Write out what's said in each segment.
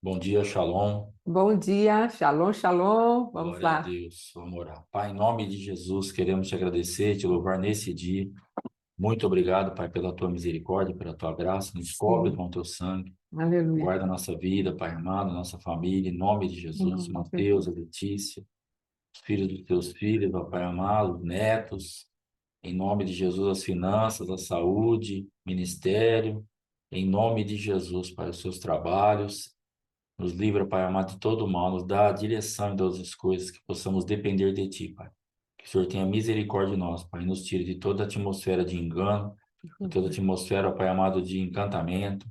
Bom dia, Shalom. Bom dia, shalom, shalom. Vamos Glória a lá. Deus. Vamos orar. Pai, em nome de Jesus, queremos te agradecer, te louvar nesse dia. Muito obrigado, Pai, pela tua misericórdia, pela tua graça. Nos cobre Sim, com teu sangue. aleluia. Guarda a nossa vida, Pai amado, nossa família, em nome de Em Jesus. nome de Mateus, Jesus. a Letícia, os filhos dos teus filhos, ó Pai amado, os netos. Em nome de Jesus, as finanças, a saúde, ministério. Em nome de Jesus, Pai, os seus trabalhos. Nos livra, Pai amado, de todo mal, nos dá a direção em todas as coisas, que possamos depender de Ti, Pai. Que o Senhor tenha misericórdia de nós, Pai, e nos tire de toda a atmosfera de engano, de toda a atmosfera, Pai amado, de encantamento,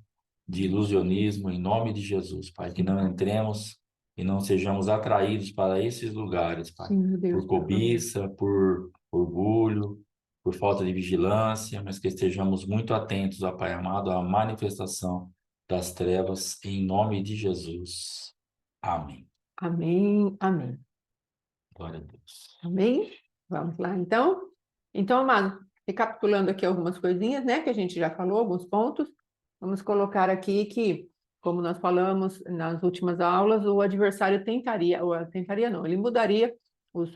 de ilusionismo, em nome de Jesus, Pai. Que não entremos e não sejamos atraídos para esses lugares, Pai, Sim, meu Deus, por por favor. cobiça, por orgulho, por falta de vigilância, mas que estejamos muito atentos, ó Pai amado, à manifestação das trevas, em nome de Jesus. Amém. Amém, amém. Glória a Deus. Amém? Vamos lá, então. Então, amado, recapitulando aqui algumas coisinhas, né, que a gente já falou, alguns pontos. Vamos colocar aqui que, como nós falamos nas últimas aulas, o adversário tentaria, ou tentaria não, ele mudaria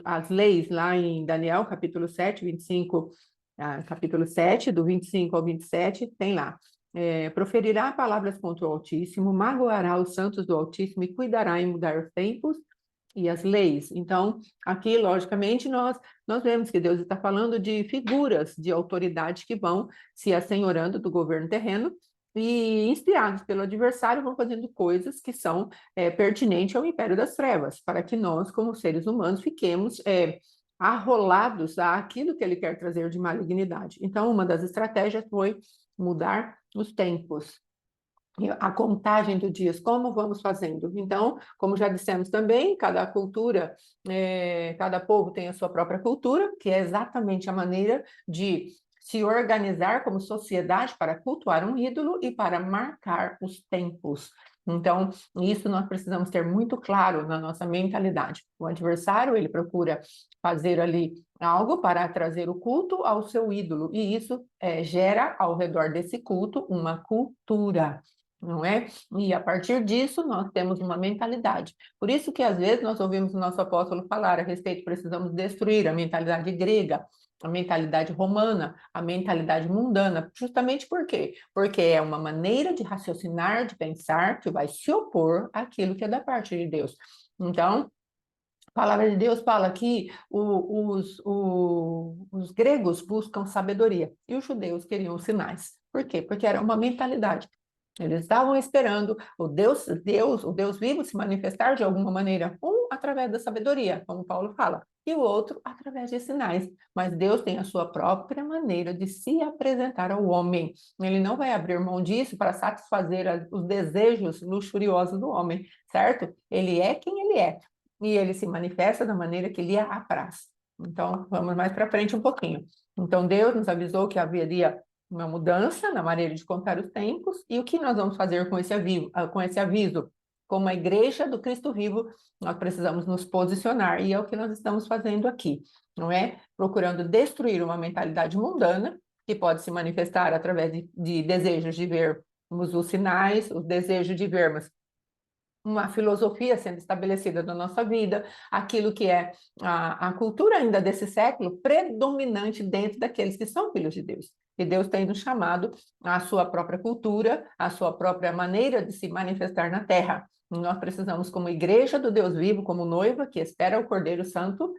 as leis lá em Daniel, capítulo 7, 25, capítulo 7, do 25 ao 27, tem lá. Proferirá palavras contra o Altíssimo, magoará os santos do Altíssimo e cuidará em mudar os tempos e as leis. Então, aqui, logicamente, nós vemos que Deus está falando de figuras de autoridade que vão se assenhorando do governo terreno e, inspirados pelo adversário, vão fazendo coisas que são pertinentes ao império das trevas, para que nós, como seres humanos, fiquemos arrolados àquilo que ele quer trazer de malignidade. Então, uma das estratégias foi mudar os tempos, a contagem dos dias, como vamos fazendo. Então, como já dissemos também, cada cultura, cada povo tem a sua própria cultura, que é exatamente a maneira de se organizar como sociedade para cultuar um ídolo e para marcar os tempos. Então, isso nós precisamos ter muito claro na nossa mentalidade. O adversário, ele procura fazer ali algo para trazer o culto ao seu ídolo, e isso gera ao redor desse culto uma cultura, não é? E a partir disso nós temos uma mentalidade. Por isso que às vezes nós ouvimos o nosso apóstolo falar a respeito, precisamos destruir a mentalidade grega, a mentalidade romana, a mentalidade mundana. Justamente por quê? Porque é uma maneira de raciocinar, de pensar, que vai se opor àquilo que é da parte de Deus. Então, a palavra de Deus fala que os gregos buscam sabedoria e os judeus queriam sinais. Por quê? Porque era uma mentalidade. Eles estavam esperando o Deus vivo se manifestar de alguma maneira, um através da sabedoria, como Paulo fala, e o outro através de sinais. Mas Deus tem a sua própria maneira de se apresentar ao homem. Ele não vai abrir mão disso para satisfazer os desejos luxuriosos do homem, certo? Ele é quem ele é e ele se manifesta da maneira que lhe apraz. Então, vamos mais para frente um pouquinho. Então, Deus nos avisou que haveria uma mudança na maneira de contar os tempos, e o que nós vamos fazer com com esse aviso? Como a igreja do Cristo vivo, nós precisamos nos posicionar, e é o que nós estamos fazendo aqui, não é? Procurando destruir uma mentalidade mundana, que pode se manifestar através de desejos de vermos os sinais, os desejos de vermos uma filosofia sendo estabelecida na nossa vida, aquilo que é a cultura ainda desse século predominante dentro daqueles que são filhos de Deus. E Deus tem nos chamado à sua própria cultura, à sua própria maneira de se manifestar na terra. E nós precisamos, como igreja do Deus vivo, como noiva que espera o Cordeiro Santo,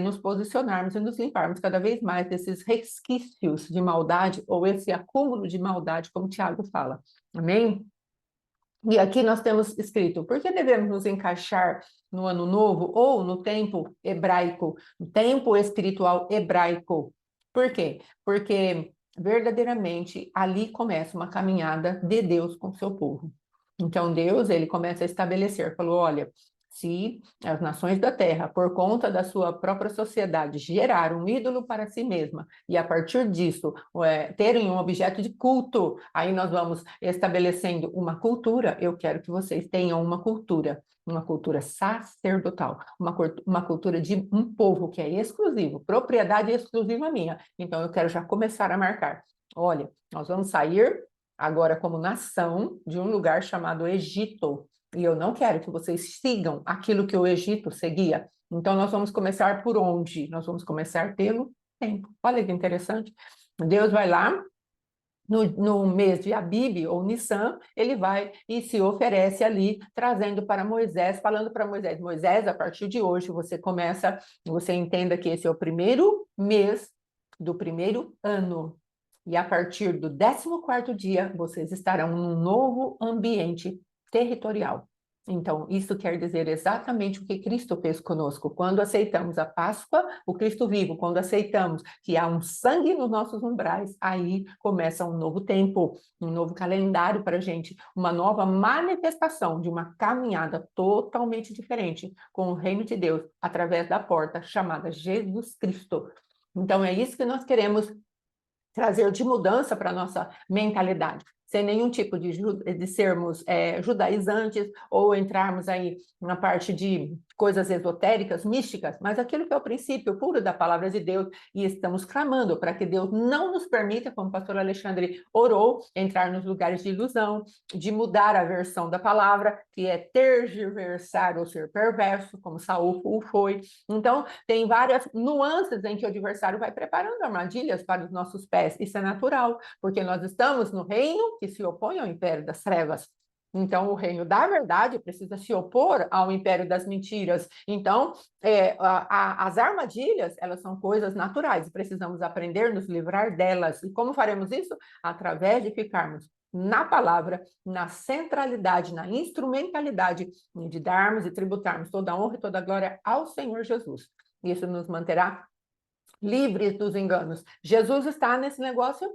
nos posicionarmos e nos limparmos cada vez mais desses resquícios de maldade ou esse acúmulo de maldade, como Tiago fala. Amém? E aqui nós temos escrito: por que devemos nos encaixar no ano novo ou no tempo hebraico, no tempo espiritual hebraico? Por quê? Porque verdadeiramente ali começa uma caminhada de Deus com o seu povo. Então Deus, ele começa a estabelecer, falou: olha, se as nações da terra, por conta da sua própria sociedade, geraram um ídolo para si mesma, e a partir disso terem um objeto de culto, aí nós vamos estabelecendo uma cultura. Eu quero que vocês tenham uma cultura sacerdotal, uma cultura de um povo que é exclusivo, propriedade exclusiva minha. Então eu quero já começar a marcar. Olha, nós vamos sair agora como nação, de um lugar chamado Egito. E eu não quero que vocês sigam aquilo que o Egito seguia. Então, nós vamos começar por onde? Nós vamos começar pelo tempo. Olha que interessante. Deus vai lá, no mês de Abib, ou Nissan, ele vai e se oferece ali, trazendo para Moisés, falando para Moisés, Moisés, a partir de hoje, você entenda que esse é o primeiro mês do primeiro ano. E a partir do 14º dia, vocês estarão num novo ambiente territorial. Então, isso quer dizer exatamente o que Cristo fez conosco. Quando aceitamos a Páscoa, o Cristo vivo, quando aceitamos que há um sangue nos nossos umbrais, aí começa um novo tempo, um novo calendário para a gente, uma nova manifestação de uma caminhada totalmente diferente com o reino de Deus, através da porta chamada Jesus Cristo. Então, é isso que nós queremos trazer de mudança para a nossa mentalidade, sem nenhum tipo de sermos judaizantes ou entrarmos aí na parte de coisas esotéricas, místicas, mas aquilo que é o princípio puro da palavra de Deus, e estamos clamando para que Deus não nos permita, como o pastor Alexandre orou, entrar nos lugares de ilusão, de mudar a versão da palavra, que é tergiversar ou ser perverso, como Saul o foi. Então, tem várias nuances em que o adversário vai preparando armadilhas para os nossos pés. Isso é natural, porque nós estamos no reino que se opõe ao império das trevas. Então, o reino da verdade precisa se opor ao império das mentiras. Então, as armadilhas, elas são coisas naturais, precisamos aprender a nos livrar delas. E como faremos isso? Através de ficarmos na palavra, na centralidade, na instrumentalidade, de darmos e tributarmos toda a honra e toda a glória ao Senhor Jesus. Isso nos manterá livres dos enganos. Jesus está nesse negócio?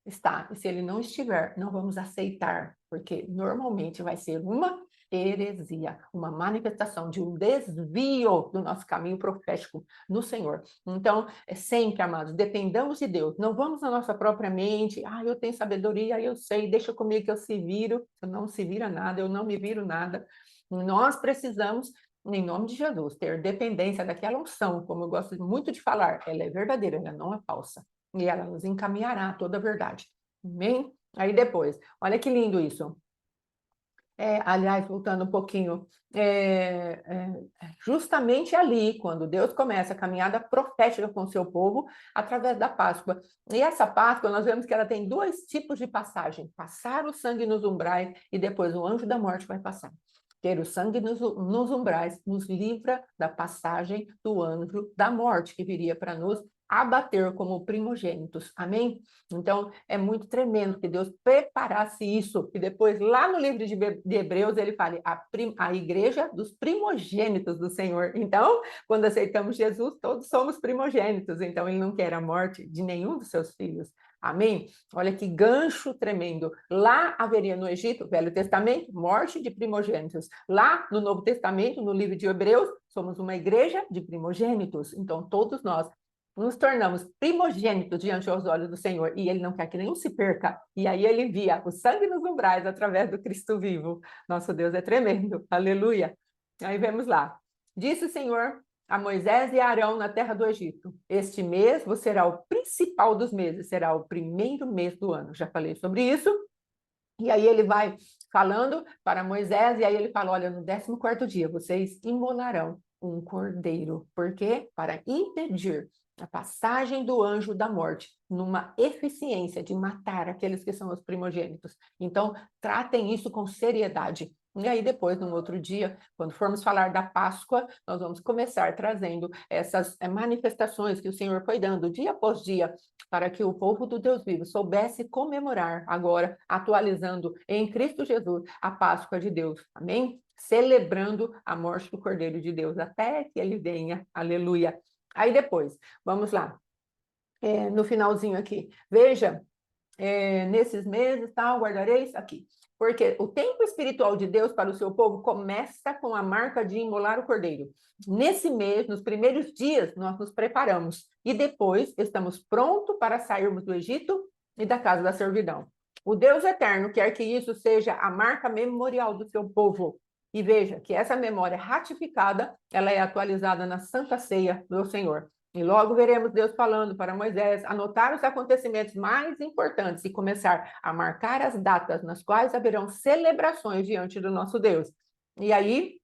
Está. E se ele não estiver, não vamos aceitar, porque normalmente vai ser uma heresia, uma manifestação de um desvio do nosso caminho profético no Senhor. Então, é sempre, amados, dependamos de Deus. Não vamos na nossa própria mente, eu tenho sabedoria, eu sei, deixa comigo que eu se viro. Eu não se vira nada, eu não me viro nada. Nós precisamos, em nome de Jesus, ter dependência daquela unção, como eu gosto muito de falar, ela é verdadeira, ela não é falsa. E ela nos encaminhará a toda a verdade. Amém? Aí depois, olha que lindo isso. Aliás, voltando um pouquinho, justamente ali, quando Deus começa a caminhada profética com o seu povo, através da Páscoa. E essa Páscoa, nós vemos que ela tem dois tipos de passagem: passar o sangue nos umbrais e depois o anjo da morte vai passar. Ter o sangue nos umbrais nos livra da passagem do anjo da morte, que viria para nos abater como primogênitos. Amém? Então, é muito tremendo que Deus preparasse isso. E depois, lá no livro de Hebreus, ele fala a igreja dos primogênitos do Senhor. Então, quando aceitamos Jesus, todos somos primogênitos. Então, ele não quer a morte de nenhum dos seus filhos. Amém? Olha que gancho tremendo. Lá haveria no Egito, Velho Testamento, morte de primogênitos. Lá no Novo Testamento, no livro de Hebreus, somos uma igreja de primogênitos. Então, todos nós nos tornamos primogênitos diante aos olhos do Senhor, e ele não quer que nenhum se perca. E aí ele envia o sangue nos umbrais através do Cristo vivo. Nosso Deus é tremendo. Aleluia. Aí vemos lá. Disse o Senhor a Moisés e a Arão na terra do Egito: este mês vos será o principal dos meses, será o primeiro mês do ano. Já falei sobre isso. E aí ele vai falando para Moisés, e aí ele fala: olha, no 14º dia vocês imolarão um cordeiro. Por quê? Para impedir a passagem do anjo da morte, numa eficiência de matar aqueles que são os primogênitos. Então, tratem isso com seriedade. E aí depois, num outro dia, quando formos falar da Páscoa, nós vamos começar trazendo essas manifestações que o Senhor foi dando dia após dia, para que o povo do Deus vivo soubesse comemorar agora, atualizando em Cristo Jesus a Páscoa de Deus. Amém? Celebrando a morte do Cordeiro de Deus até que ele venha. Aleluia. Aí depois, vamos lá, no finalzinho aqui, veja, nesses meses, tal, guardareis aqui, porque o tempo espiritual de Deus para o seu povo começa com a marca de imolar o cordeiro. Nesse mês, nos primeiros dias, nós nos preparamos, e depois estamos prontos para sairmos do Egito e da casa da servidão. O Deus eterno quer que isso seja a marca memorial do seu povo. E veja que essa memória ratificada, ela é atualizada na Santa Ceia do Senhor. E logo veremos Deus falando para Moisés anotar os acontecimentos mais importantes e começar a marcar as datas nas quais haverão celebrações diante do nosso Deus. E aí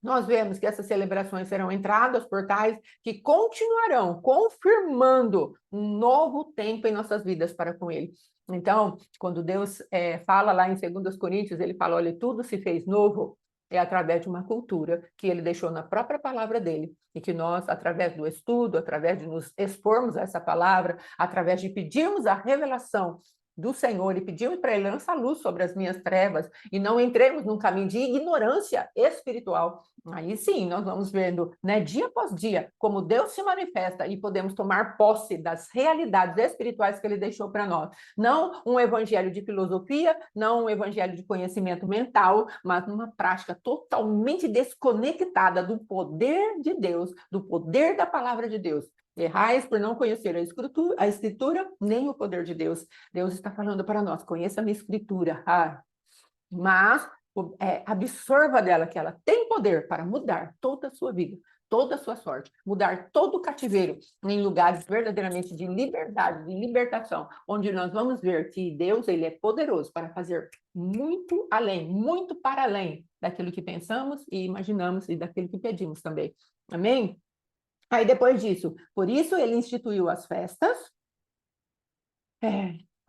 nós vemos que essas celebrações serão entradas, portais que continuarão confirmando um novo tempo em nossas vidas para com Ele. Então, quando Deus fala lá em 2 Coríntios, ele fala, olha, tudo se fez novo, é através de uma cultura que ele deixou na própria palavra dele, e que nós, através do estudo, através de nos expormos a essa palavra, através de pedirmos a revelação do Senhor e pedimos para Ele lançar luz sobre as minhas trevas e não entremos num caminho de ignorância espiritual. Aí sim, nós vamos vendo, né, dia após dia, como Deus se manifesta e podemos tomar posse das realidades espirituais que Ele deixou para nós. Não um evangelho de filosofia, não um evangelho de conhecimento mental, mas uma prática totalmente desconectada do poder de Deus, do poder da palavra de Deus. Errais por não conhecer a escritura, nem o poder de Deus. Deus está falando para nós, conheça a minha escritura, mas absorva dela que ela tem poder para mudar toda a sua vida, toda a sua sorte, mudar todo o cativeiro em lugares verdadeiramente de liberdade, de libertação, onde nós vamos ver que Deus, ele é poderoso para fazer muito além, muito para além daquilo que pensamos e imaginamos e daquilo que pedimos também. Amém? Aí depois disso, por isso ele instituiu as festas.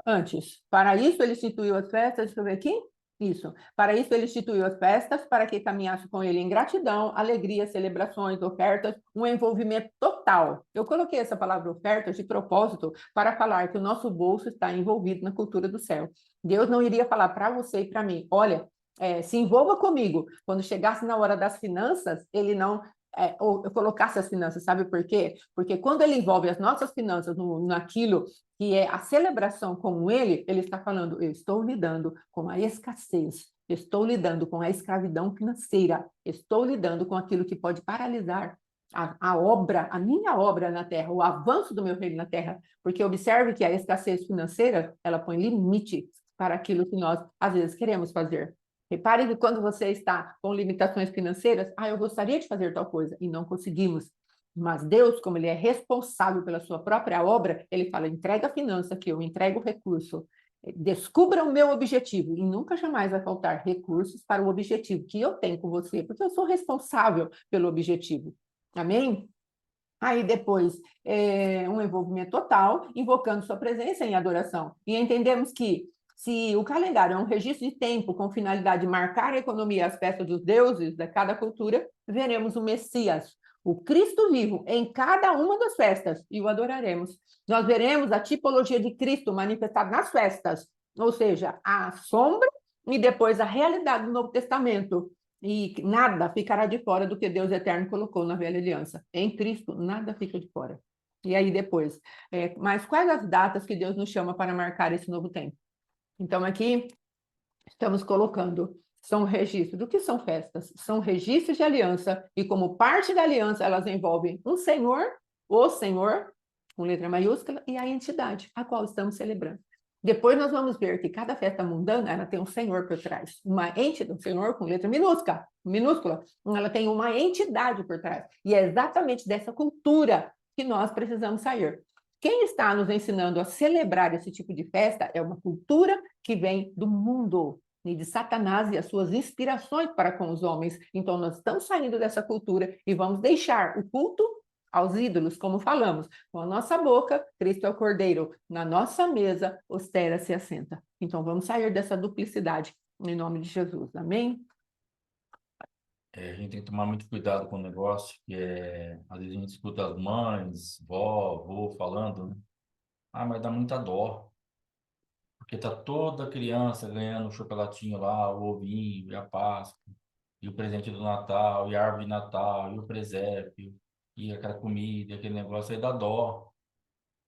Antes, para isso ele instituiu as festas, deixa eu ver aqui. Isso. Para isso ele instituiu as festas, para que caminhasse com ele em gratidão, alegria, celebrações, ofertas, um envolvimento total. Eu coloquei essa palavra ofertas de propósito para falar que o nosso bolso está envolvido na cultura do céu. Deus não iria falar para você e para mim, olha, se envolva comigo. Quando chegasse na hora das finanças, ele não ou eu colocasse as finanças, sabe por quê? Porque quando ele envolve as nossas finanças naquilo que é a celebração com ele, ele está falando, eu estou lidando com a escassez, estou lidando com a escravidão financeira, estou lidando com aquilo que pode paralisar a obra, a minha obra na terra, o avanço do meu reino na terra, porque observe que a escassez financeira, ela põe limite para aquilo que nós, às vezes, queremos fazer. Repare que quando você está com limitações financeiras, eu gostaria de fazer tal coisa, e não conseguimos. Mas Deus, como ele é responsável pela sua própria obra, ele fala, entrega a finança que eu entrego o recurso. Descubra o meu objetivo e nunca jamais vai faltar recursos para o objetivo que eu tenho com você, porque eu sou responsável pelo objetivo. Amém? Aí depois, um envolvimento total, invocando sua presença em adoração. E entendemos que se o calendário é um registro de tempo com finalidade de marcar a economia e as festas dos deuses de cada cultura, veremos o Messias, o Cristo vivo, em cada uma das festas e o adoraremos. Nós veremos a tipologia de Cristo manifestada nas festas, ou seja, a sombra e depois a realidade do Novo Testamento. E nada ficará de fora do que Deus eterno colocou na velha aliança. Em Cristo, nada fica de fora. E aí depois, mas quais as datas que Deus nos chama para marcar esse novo tempo? Então, aqui estamos colocando, são registros. Do que são festas? São registros de aliança, e como parte da aliança, elas envolvem um Senhor, o Senhor, com letra maiúscula, e a entidade, a qual estamos celebrando. Depois nós vamos ver que cada festa mundana, ela tem um Senhor por trás, uma entidade, um Senhor com letra minúscula, ela tem uma entidade por trás. E é exatamente dessa cultura que nós precisamos sair. Quem está nos ensinando a celebrar esse tipo de festa é uma cultura que vem do mundo e de Satanás e as suas inspirações para com os homens. Então, nós estamos saindo dessa cultura e vamos deixar o culto aos ídolos, como falamos. Com a nossa boca, Cristo é o Cordeiro. Na nossa mesa, ostera se assenta. Então, vamos sair dessa duplicidade, em nome de Jesus. Amém? A gente tem que tomar muito cuidado com o negócio, que às vezes a gente escuta as mães, vó, avô falando, né? Mas dá muita dó, porque tá toda criança ganhando o chocolatinho lá, o ovinho, e a Páscoa, e o presente do Natal, e a árvore de Natal, e o presépio, e aquela comida, aquele negócio aí dá dó.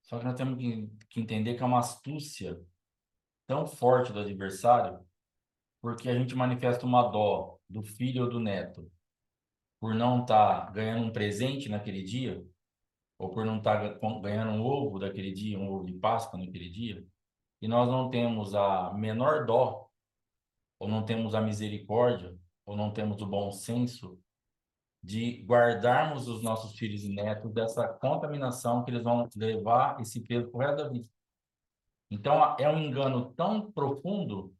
Só que nós temos que entender que é uma astúcia tão forte do adversário, porque a gente manifesta uma dó do filho ou do neto por não estar ganhando um presente naquele dia, ou por não estar ganhando um ovo daquele dia, um ovo de Páscoa naquele dia, e nós não temos a menor dó, ou não temos a misericórdia, ou não temos o bom senso de guardarmos os nossos filhos e netos dessa contaminação que eles vão levar esse peso pro resto da vida. Então, é um engano tão profundo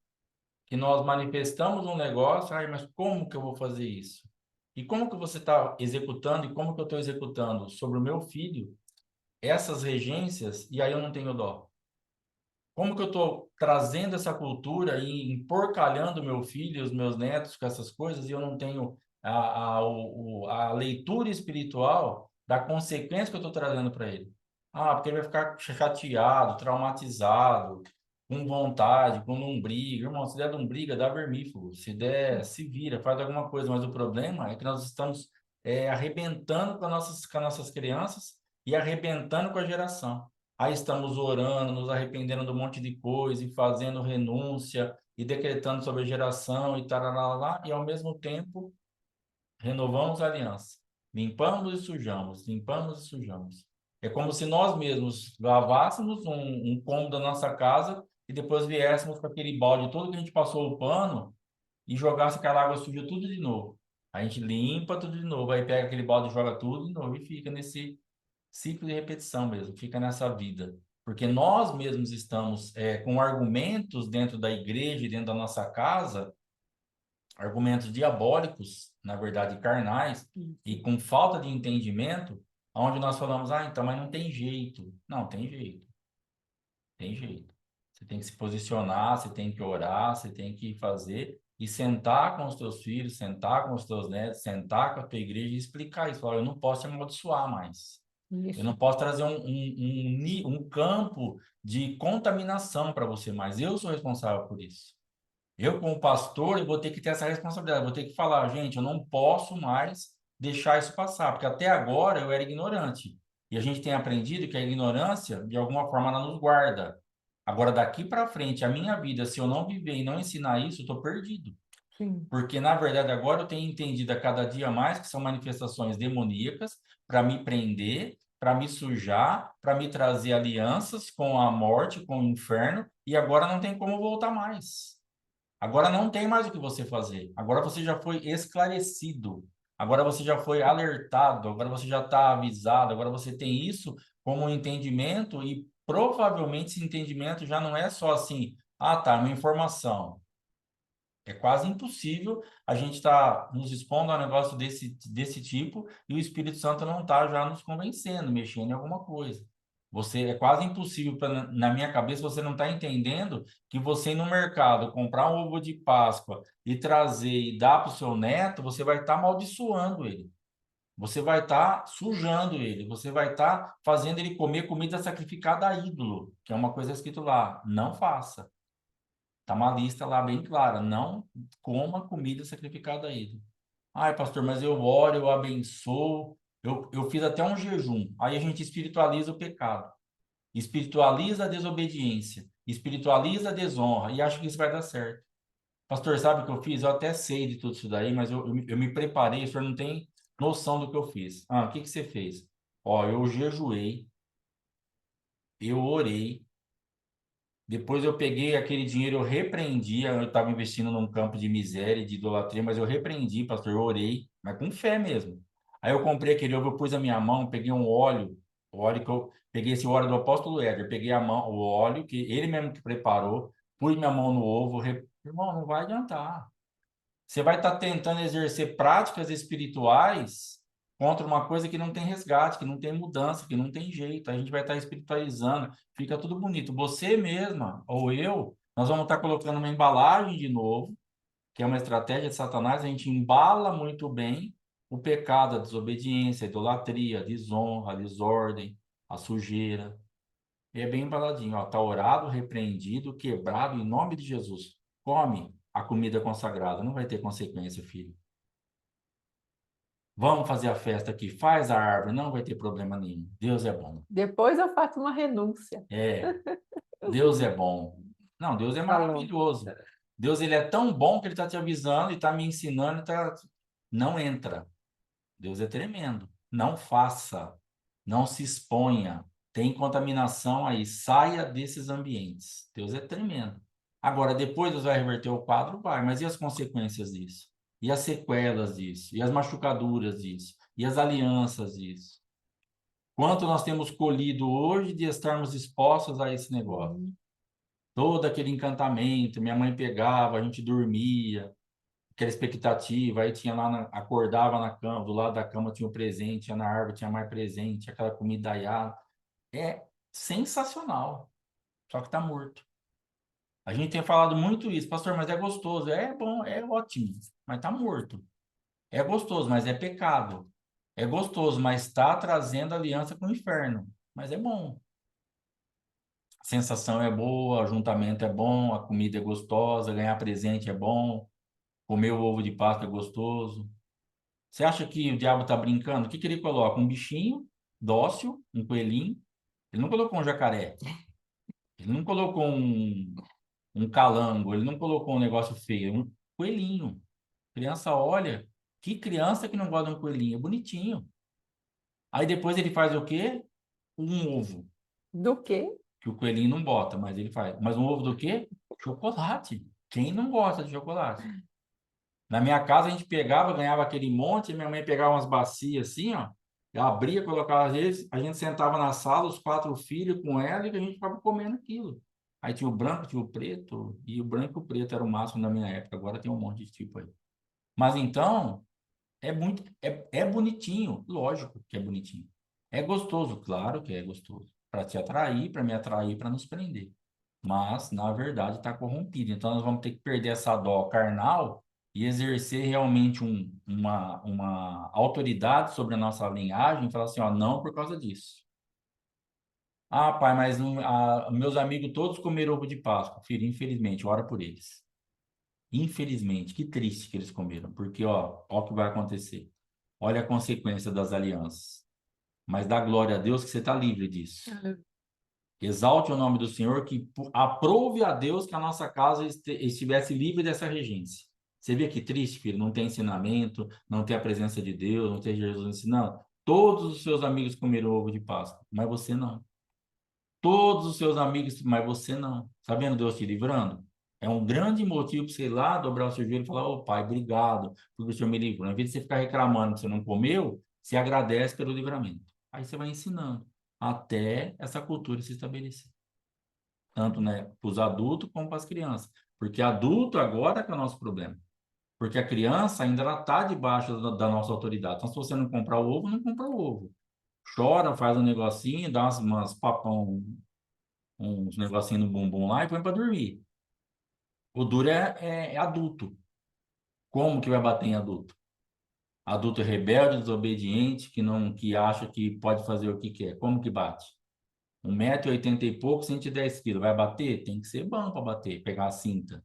que nós manifestamos um negócio, ai, mas como que eu vou fazer isso? E como que você está executando e como que eu estou executando sobre o meu filho essas regências e aí eu não tenho dó? Como que eu estou trazendo essa cultura e emporcalhando meu filho e os meus netos com essas coisas e eu não tenho a leitura espiritual da consequência que eu estou trazendo para ele? Ah, porque ele vai ficar chateado, traumatizado, com vontade, quando não briga. Irmão, se der não briga, dá vermífugo. Se der, se vira, faz alguma coisa. Mas o problema é que nós estamos arrebentando com as nossas crianças e arrebentando com a geração. Aí estamos orando, nos arrependendo de um monte de coisa e fazendo renúncia e decretando sobre a geração e tal, e ao mesmo tempo renovamos a aliança. Limpamos e sujamos, limpamos e sujamos. É como se nós mesmos lavássemos um cômodo da nossa casa e depois viéssemos com aquele balde todo que a gente passou o pano e jogasse aquela água suja tudo de novo. A gente limpa tudo de novo, aí pega aquele balde e joga tudo de novo e fica nesse ciclo de repetição mesmo, fica nessa vida. Porque nós mesmos estamos com argumentos dentro da igreja e dentro da nossa casa, argumentos diabólicos, na verdade carnais, e com falta de entendimento, onde nós falamos, ah, então, mas não tem jeito. Não, tem jeito. Tem jeito. Você tem que se posicionar, você tem que orar, você tem que fazer e sentar com os teus filhos, sentar com os teus netos, sentar com a tua igreja e explicar isso. Falar, eu não posso te amaldiçoar mais. Eu Isso. não posso trazer um campo de contaminação para você mais. Eu sou responsável por isso. Eu, como pastor, eu vou ter que ter essa responsabilidade. Vou ter que falar, gente, eu não posso mais deixar isso passar, porque até agora eu era ignorante. E a gente tem aprendido que a ignorância, de alguma forma, ela nos guarda. Agora, daqui para frente, a minha vida, se eu não viver e não ensinar isso, eu estou perdido. Sim. Porque, na verdade, agora eu tenho entendido a cada dia mais que são manifestações demoníacas para me prender, para me sujar, para me trazer alianças com a morte, com o inferno, e agora não tem como voltar mais. Agora não tem mais o que você fazer. Agora você já foi esclarecido. Agora você já foi alertado. Agora você já está avisado. Agora você tem isso como um entendimento e provavelmente esse entendimento já não é só assim, ah, tá, uma informação. É quase impossível a gente estar nos expondo a um negócio desse tipo e o Espírito Santo não está já nos convencendo, mexendo em alguma coisa. Você é quase impossível na minha cabeça você não está entendendo que você ir no mercado comprar um ovo de Páscoa e trazer e dar para o seu neto, você vai estar amaldiçoando ele. Você vai estar sujando ele, você vai estar fazendo ele comer comida sacrificada a ídolo, que é uma coisa escrito lá, não faça. Tá uma lista lá bem clara. Não coma comida sacrificada a ele. Ai, pastor, mas eu oro, eu abençoo. Eu fiz até um jejum. Aí a gente espiritualiza o pecado. Espiritualiza a desobediência. Espiritualiza a desonra. E acho que isso vai dar certo. Pastor, sabe o que eu fiz? Eu até sei de tudo isso daí, mas eu me preparei. O senhor não tem noção do que eu fiz. Ah, o que que você fez? Ó, eu jejuei. Eu orei. Depois eu peguei aquele dinheiro, eu repreendi, eu estava investindo num campo de miséria, de idolatria, mas eu repreendi, pastor, eu orei, mas com fé mesmo. Aí eu comprei aquele ovo, eu pus a minha mão, peguei um óleo, o óleo que eu peguei esse óleo do apóstolo Éder, peguei a mão, o óleo que ele mesmo que preparou, pus minha mão no ovo, irmão, não vai adiantar. Você vai estar tentando exercer práticas espirituais contra uma coisa que não tem resgate, que não tem mudança, que não tem jeito. A gente vai estar espiritualizando, fica tudo bonito. Você mesma ou eu, nós vamos estar colocando uma embalagem de novo, que é uma estratégia de Satanás, a gente embala muito bem o pecado, a desobediência, a idolatria, a desonra, a desordem, a sujeira. E é bem embaladinho, ó, tá orado, repreendido, quebrado em nome de Jesus. Come a comida consagrada, não vai ter consequência, filho. Vamos fazer a festa aqui, faz a árvore, não vai ter problema nenhum. Deus é bom. Depois eu faço uma renúncia. É, Deus é bom. Não, Deus é Falou. maravilhoso. Deus, ele é tão bom que ele está te avisando e está me ensinando, não entra. Deus é tremendo. Não faça, não se exponha. Tem contaminação aí, saia desses ambientes. Deus é tremendo. Agora, depois Deus vai reverter o quadro? Vai, mas e as consequências disso? e as sequelas disso, e as machucaduras disso, e as alianças disso. Quanto nós temos colhido hoje de estarmos expostos a esse negócio. Todo aquele encantamento, minha mãe pegava, a gente dormia, aquela expectativa, aí tinha lá, acordava na cama, do lado da cama tinha o presente, tinha na árvore tinha mais presente, aquela comida aiada. É sensacional, só que tá morto. A gente tem falado muito isso, pastor, mas é gostoso, é bom, é ótimo, mas tá morto. É gostoso, mas é pecado. É gostoso, mas está trazendo aliança com o inferno. Mas é bom. A sensação é boa, o ajuntamento é bom, a comida é gostosa, ganhar presente é bom, comer o ovo de Páscoa é gostoso. Você acha que o diabo está brincando? O que que ele coloca? Um bichinho dócil, um coelhinho. Ele não colocou um jacaré. Ele não colocou um calango. Ele não colocou um negócio feio. Um coelhinho. Criança olha. Que criança que não gosta de um coelhinho? É bonitinho. Aí depois ele faz o quê? Um ovo. Do quê? Que o coelhinho não bota, mas ele faz. Mas um ovo do quê? Chocolate. Quem não gosta de chocolate? Na minha casa a gente pegava, ganhava aquele monte, e minha mãe pegava umas bacias assim, ó, abria, colocava às vezes, a gente sentava na sala, os 4 filhos com ela, e a gente ficava comendo aquilo. Aí tinha o branco, tinha o preto, e o branco e o preto era o máximo da minha época, agora tem um monte de tipo aí. Mas então, é bonitinho, lógico que é bonitinho. É gostoso, claro que é gostoso. Para te atrair, para me atrair, para nos prender. Mas, na verdade, está corrompido. Então, nós vamos ter que perder essa dó carnal e exercer realmente uma autoridade sobre a nossa linhagem e falar assim, ó, não por causa disso. Ah, pai, mas meus amigos todos comeram ovo de Páscoa. Filho, infelizmente, ora por eles. Infelizmente, que triste que eles comeram, porque ó o que vai acontecer. Olha a consequência das alianças. Mas dá glória a Deus que você está livre disso. Exalte o nome do Senhor, que aprove a Deus que a nossa casa estivesse livre dessa regência. Você vê que triste, filho? Não tem ensinamento, não tem a presença de Deus, não tem Jesus ensinando. Todos os seus amigos comeram ovo de Páscoa, mas você não. Todos os seus amigos, mas você não. Está vendo Deus te livrando? É um grande motivo para você ir lá, dobrar o seu joelho e falar: Ô pai, obrigado, porque o Senhor me livrou. Em vez de você ficar reclamando que você não comeu, você agradece pelo livramento. Aí você vai ensinando até essa cultura se estabelecer. Tanto, né, para os adultos como para as crianças. Porque adulto agora que é o nosso problema. Porque a criança ainda ela está debaixo da nossa autoridade. Então, se você não comprar o ovo, não compra o ovo. Chora, faz um negocinho, dá umas papão, uns negocinhos no bumbum lá e põe para dormir. O duro é adulto. Como que vai bater em adulto? Adulto rebelde, desobediente, que acha que pode fazer o que quer. Como que bate? 1,80 m e pouco, 110 quilos. Vai bater? Tem que ser bom para bater, pegar a cinta.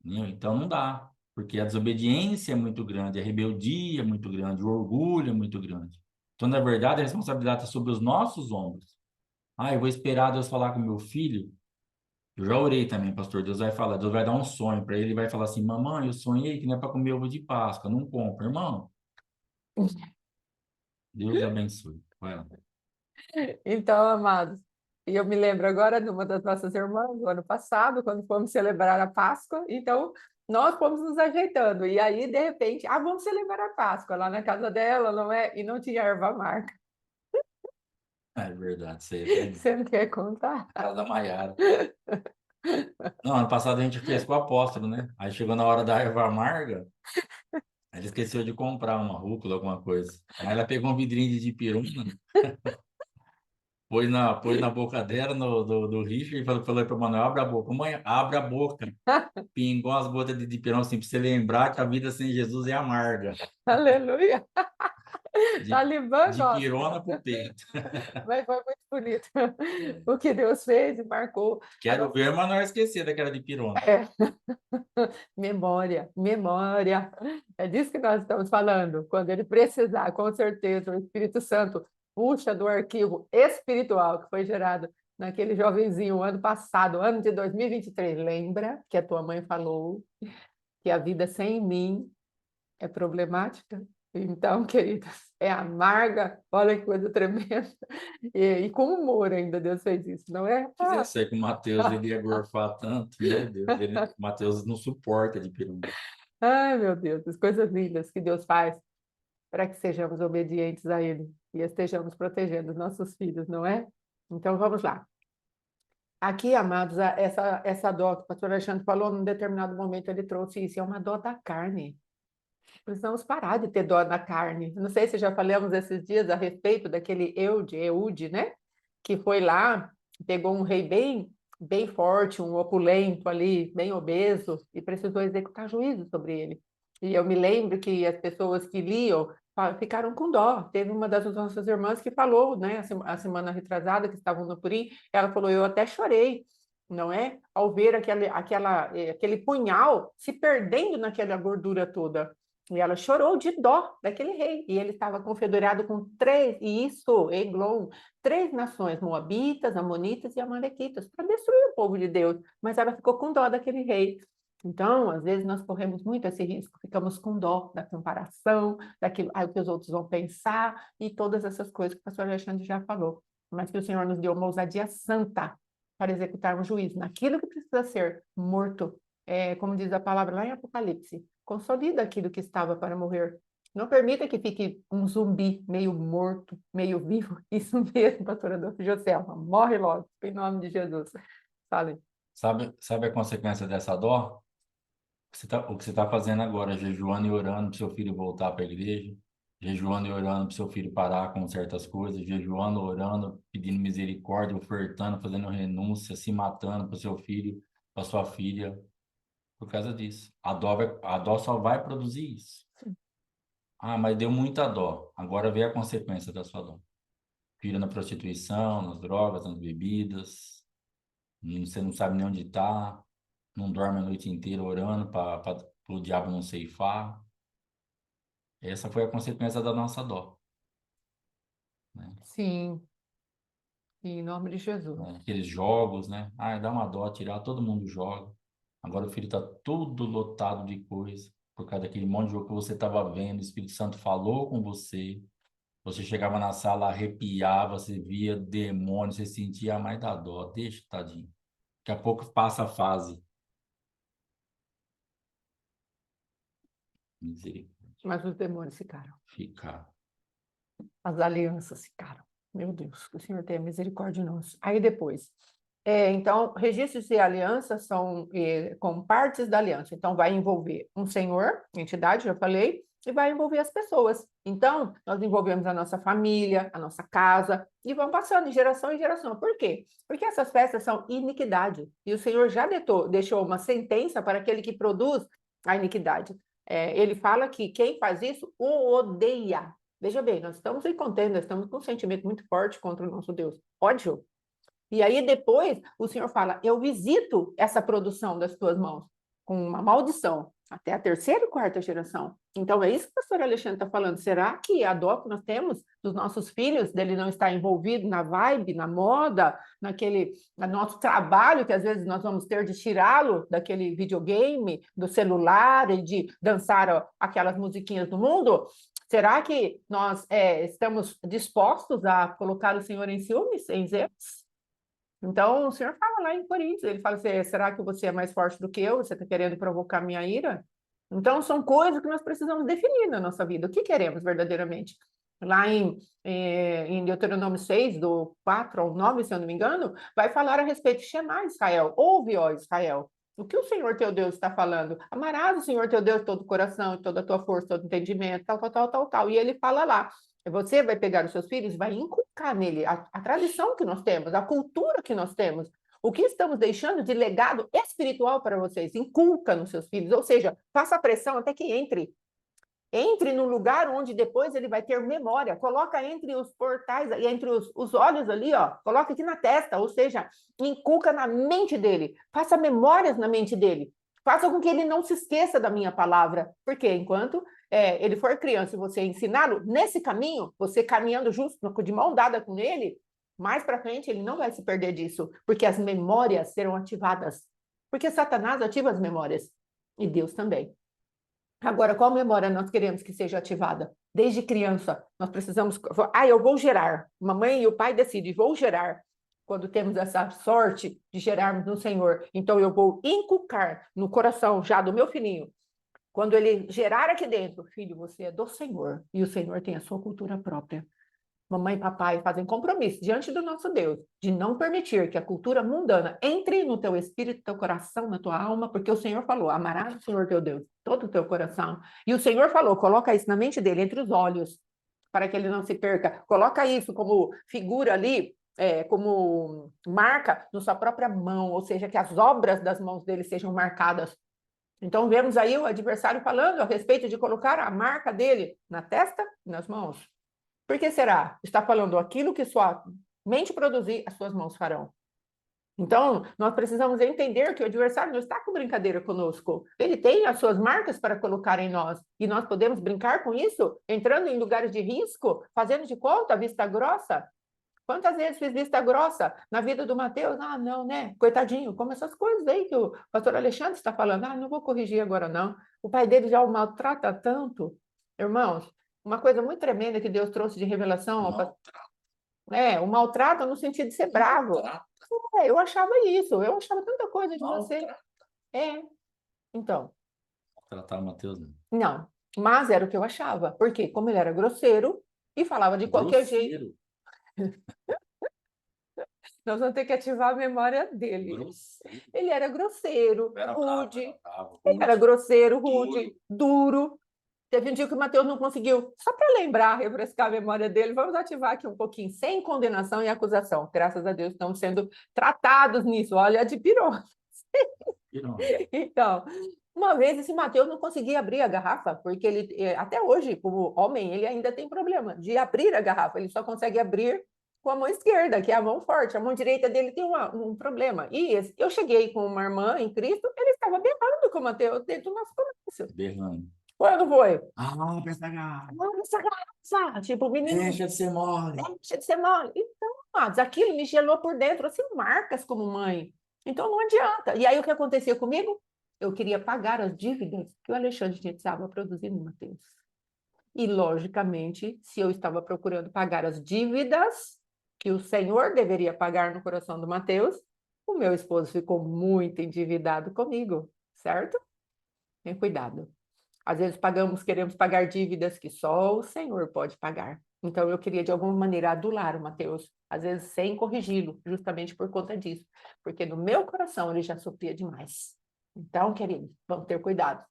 Entendeu? Então não dá. Porque a desobediência é muito grande, a rebeldia é muito grande, o orgulho é muito grande. Então, na verdade, a responsabilidade está sobre os nossos ombros. Ah, eu vou esperar Deus falar com meu filho. Eu já orei também, pastor. Deus vai falar, Deus vai dar um sonho para ele, ele vai falar assim: mamãe, eu sonhei que não é para comer ovo de Páscoa, não compra, irmão. Deus abençoe. Vai lá. Então, amados, e eu me lembro agora de uma das nossas irmãs, no ano passado, quando fomos celebrar a Páscoa, então nós fomos nos ajeitando, e aí, de repente, vamos celebrar a Páscoa lá na casa dela, não é? E não tinha erva amarga. É verdade, isso aí é tremendo. Você não quer contar? Casa da Maiara. Não, ano passado a gente fez com o apóstolo, né? Aí chegou na hora da erva amarga, aí ele esqueceu de comprar uma rúcula, alguma coisa. Aí ela pegou um vidrinho de dipirona, pôs na boca dela, do Richard, e falou para o Manuel: abre a boca. Mãe, abre a boca. Pingou as gotas de dipirona, assim, para você lembrar que a vida sem Jesus é amarga. Aleluia! De, Talibã de gosta, pirona pro peito. mas foi muito bonito o que Deus fez e marcou a Quero nossa ver, mas não esquecer daquela de pirona. é, memória, memória. É disso que nós estamos falando. Quando ele precisar, com certeza, o Espírito Santo puxa do arquivo espiritual que foi gerado naquele jovenzinho ano passado, ano de 2023. Lembra que a tua mãe falou que a vida sem mim é problemática? Então, queridos, é amarga, olha que coisa tremenda. E com humor ainda Deus fez isso, não é? Quisesse ser que o Mateus ele ia gorfar tanto, meu Deus, o Mateus não suporta de pirona. Ai, meu Deus, as coisas lindas que Deus faz para que sejamos obedientes a Ele e estejamos protegendo os nossos filhos, não é? Então, vamos lá. Aqui, amados, essa dó que o pastor Alexandre falou, num determinado momento ele trouxe isso, é uma dó da carne. Precisamos parar de ter dó da carne. Não sei se já falamos esses dias a respeito daquele Eude, né? Que foi lá, pegou um rei bem forte, um opulento ali, bem obeso, e precisou executar juízo sobre ele. E eu me lembro que as pessoas que liam ficaram com dó. Teve uma das nossas irmãs que falou, né, a semana retrasada, que estavam no Purim, ela falou, eu até chorei, não é? Ao ver aquele punhal se perdendo naquela gordura toda. E ela chorou de dó daquele rei. E ele estava confederado com Eglon, três nações, Moabitas, Amonitas e Amalequitas, para destruir o povo de Deus. Mas ela ficou com dó daquele rei. Então, às vezes, nós corremos muito esse risco, ficamos com dó da comparação, daquilo que os outros vão pensar, e todas essas coisas que o pastor Alexandre já falou. Mas que o Senhor nos deu uma ousadia santa para executar um juízo naquilo que precisa ser morto. Como diz a palavra lá em Apocalipse, consolida aquilo que estava para morrer. Não permita que fique um zumbi meio morto, meio vivo. Isso mesmo, pastora Adolfo Joselma. Morre logo, em nome de Jesus. Fale. Sabe a consequência dessa dó? O que você tá fazendo agora, jejuando e orando para seu filho voltar para a igreja, jejuando e orando para seu filho parar com certas coisas, jejuando, orando, pedindo misericórdia, ofertando, fazendo renúncia, se matando para seu filho, para sua filha, por causa disso. A dó só vai produzir isso. Ah, mas deu muita dó. Agora vê a consequência da sua dó. Filho na prostituição, nas drogas, nas bebidas, você não sabe nem onde está, não dorme a noite inteira orando para o diabo não ceifar. Essa foi a consequência da nossa dó, né? Sim, em nome de Jesus. Aqueles jogos, né? Ah, dá uma dó, tirar, todo mundo joga. Agora o filho está tudo lotado de coisa, por causa daquele monte de jogo que você estava vendo, o Espírito Santo falou com você, você chegava na sala, arrepiava, você via demônio, você sentia mais da dó, deixa, tadinho. Daqui a pouco passa a fase. Misericórdia. Mas os demônios ficaram. Ficar. As alianças ficaram. Meu Deus, que o Senhor tenha misericórdia de nós. Aí depois, então, registros de aliança são com partes da aliança. Então, vai envolver um senhor, entidade, já falei, e vai envolver as pessoas. Então, nós envolvemos a nossa família, a nossa casa, e vão passando de geração em geração. Por quê? Porque essas festas são iniquidade. E o Senhor já deixou uma sentença para aquele que produz a iniquidade. Ele fala que quem faz isso o odeia. Veja bem, nós estamos em contenda, estamos com um sentimento muito forte contra o nosso Deus. Ódio. E aí depois o Senhor fala, eu visito essa produção das tuas mãos com uma maldição até a terceira e quarta geração. Então é isso que o pastor Alexandre está falando. Será que a dó que nós temos dos nossos filhos, dele não estar envolvido na vibe, na moda, no nosso trabalho, que às vezes nós vamos ter de tirá-lo daquele videogame, do celular e de dançar aquelas musiquinhas do mundo? Será que nós estamos dispostos a colocar o Senhor em ciúmes, em zelos? Então, o Senhor fala lá em Coríntios, ele fala assim, será que você é mais forte do que eu? Você está querendo provocar minha ira? Então, são coisas que nós precisamos definir na nossa vida. O que queremos verdadeiramente? Lá em Deuteronômio 6, do 4 ao 9, se eu não me engano, vai falar a respeito de Shema Israel. Ouve, ó Israel, o que o Senhor teu Deus está falando? Amarás o Senhor teu Deus de todo o coração, de toda a tua força, todo o entendimento, tal, tal, tal, tal, tal. E ele fala lá, você vai pegar os seus filhos, vai inculcar nele a tradição que nós temos, a cultura que nós temos, o que estamos deixando de legado espiritual para vocês. Inculca nos seus filhos, ou seja, faça pressão até que entre no lugar onde depois ele vai ter memória. Coloca entre os portais, entre os olhos ali, ó. Coloca aqui na testa, ou seja, inculca na mente dele. Faça memórias na mente dele. Faça com que ele não se esqueça da minha palavra. Porque enquanto ele for criança e você ensiná-lo nesse caminho, você caminhando justo, de mão dada com ele, mais para frente ele não vai se perder disso. Porque as memórias serão ativadas. Porque Satanás ativa as memórias. E Deus também. Agora, qual memória nós queremos que seja ativada? Desde criança, nós precisamos... eu vou gerar. Mamãe e o pai decidem, vou gerar. Quando temos essa sorte de gerarmos no Senhor, então eu vou inculcar no coração já do meu filhinho Quando ele gerar aqui dentro, filho, você é do Senhor, e o Senhor tem a sua cultura própria. Mamãe e papai fazem compromisso diante do nosso Deus de não permitir que a cultura mundana entre no teu espírito, no teu coração, na tua alma, porque o Senhor falou: amarás o Senhor teu Deus, todo o teu coração. E o Senhor falou: coloca isso na mente dele, entre os olhos, para que ele não se perca. Coloca isso como figura ali, como marca na sua própria mão, ou seja, que as obras das mãos dele sejam marcadas. Então, vemos aí o adversário falando a respeito de colocar a marca dele na testa e nas mãos. Por que será? Está falando aquilo que sua mente produzir, as suas mãos farão. Então, nós precisamos entender que o adversário não está com brincadeira conosco. Ele tem as suas marcas para colocar em nós. E nós podemos brincar com isso, entrando em lugares de risco, fazendo de conta, vista grossa. Quantas vezes fiz vista grossa na vida do Mateus? Ah, não, né? Coitadinho, como essas coisas aí que o pastor Alexandre está falando. Ah, não vou corrigir agora, não. O pai dele já o maltrata tanto. Irmãos, uma coisa muito tremenda que Deus trouxe de revelação ao o maltrato no sentido de ser bravo. Eu achava isso, eu achava tanta coisa de você. É, então, Tratar o Mateus, não. não. Mas era o que eu achava. Porque, como ele era grosseiro e falava de qualquer jeito, nós vamos ter que ativar a memória dele. Grosseiro. Ele era grosseiro, Era rude. bravo, Ele era grosseiro, rude, duro. Teve um dia que o Mateus não conseguiu. Só para lembrar, refrescar a memória dele, vamos ativar aqui um pouquinho, sem condenação e acusação. Graças a Deus estão sendo tratados nisso. Olha, de pirou. Então, uma vez esse Mateus não conseguia abrir a garrafa, porque ele, até hoje, como homem, ele ainda tem problema de abrir a garrafa. Ele só consegue abrir com a mão esquerda, que é a mão forte. A mão direita dele tem um problema. E eu cheguei com uma irmã em Cristo, ele estava berrando com o Mateus dentro do nosso comércio. Berrando. Foi ou não foi? Ah, pensa garrafa. Nossa, graça! Tipo, o menino. Deixa de ser mole. Deixa de ser mole. Então, amados, aquilo me gelou por dentro, assim, marcas como mãe. Então, não adianta. E aí, o que acontecia comigo? Eu queria pagar as dívidas que o Alexandre tinha estava produzindo, Mateus. E, logicamente, se eu estava procurando pagar as dívidas que o Senhor deveria pagar no coração do Mateus, o meu esposo ficou muito endividado comigo, certo? Tenha cuidado. Às vezes queremos pagar dívidas que só o Senhor pode pagar. Então eu queria de alguma maneira adular o Mateus, às vezes sem corrigi-lo, justamente por conta disso, porque no meu coração ele já sofria demais. Então, querido, vamos ter cuidado.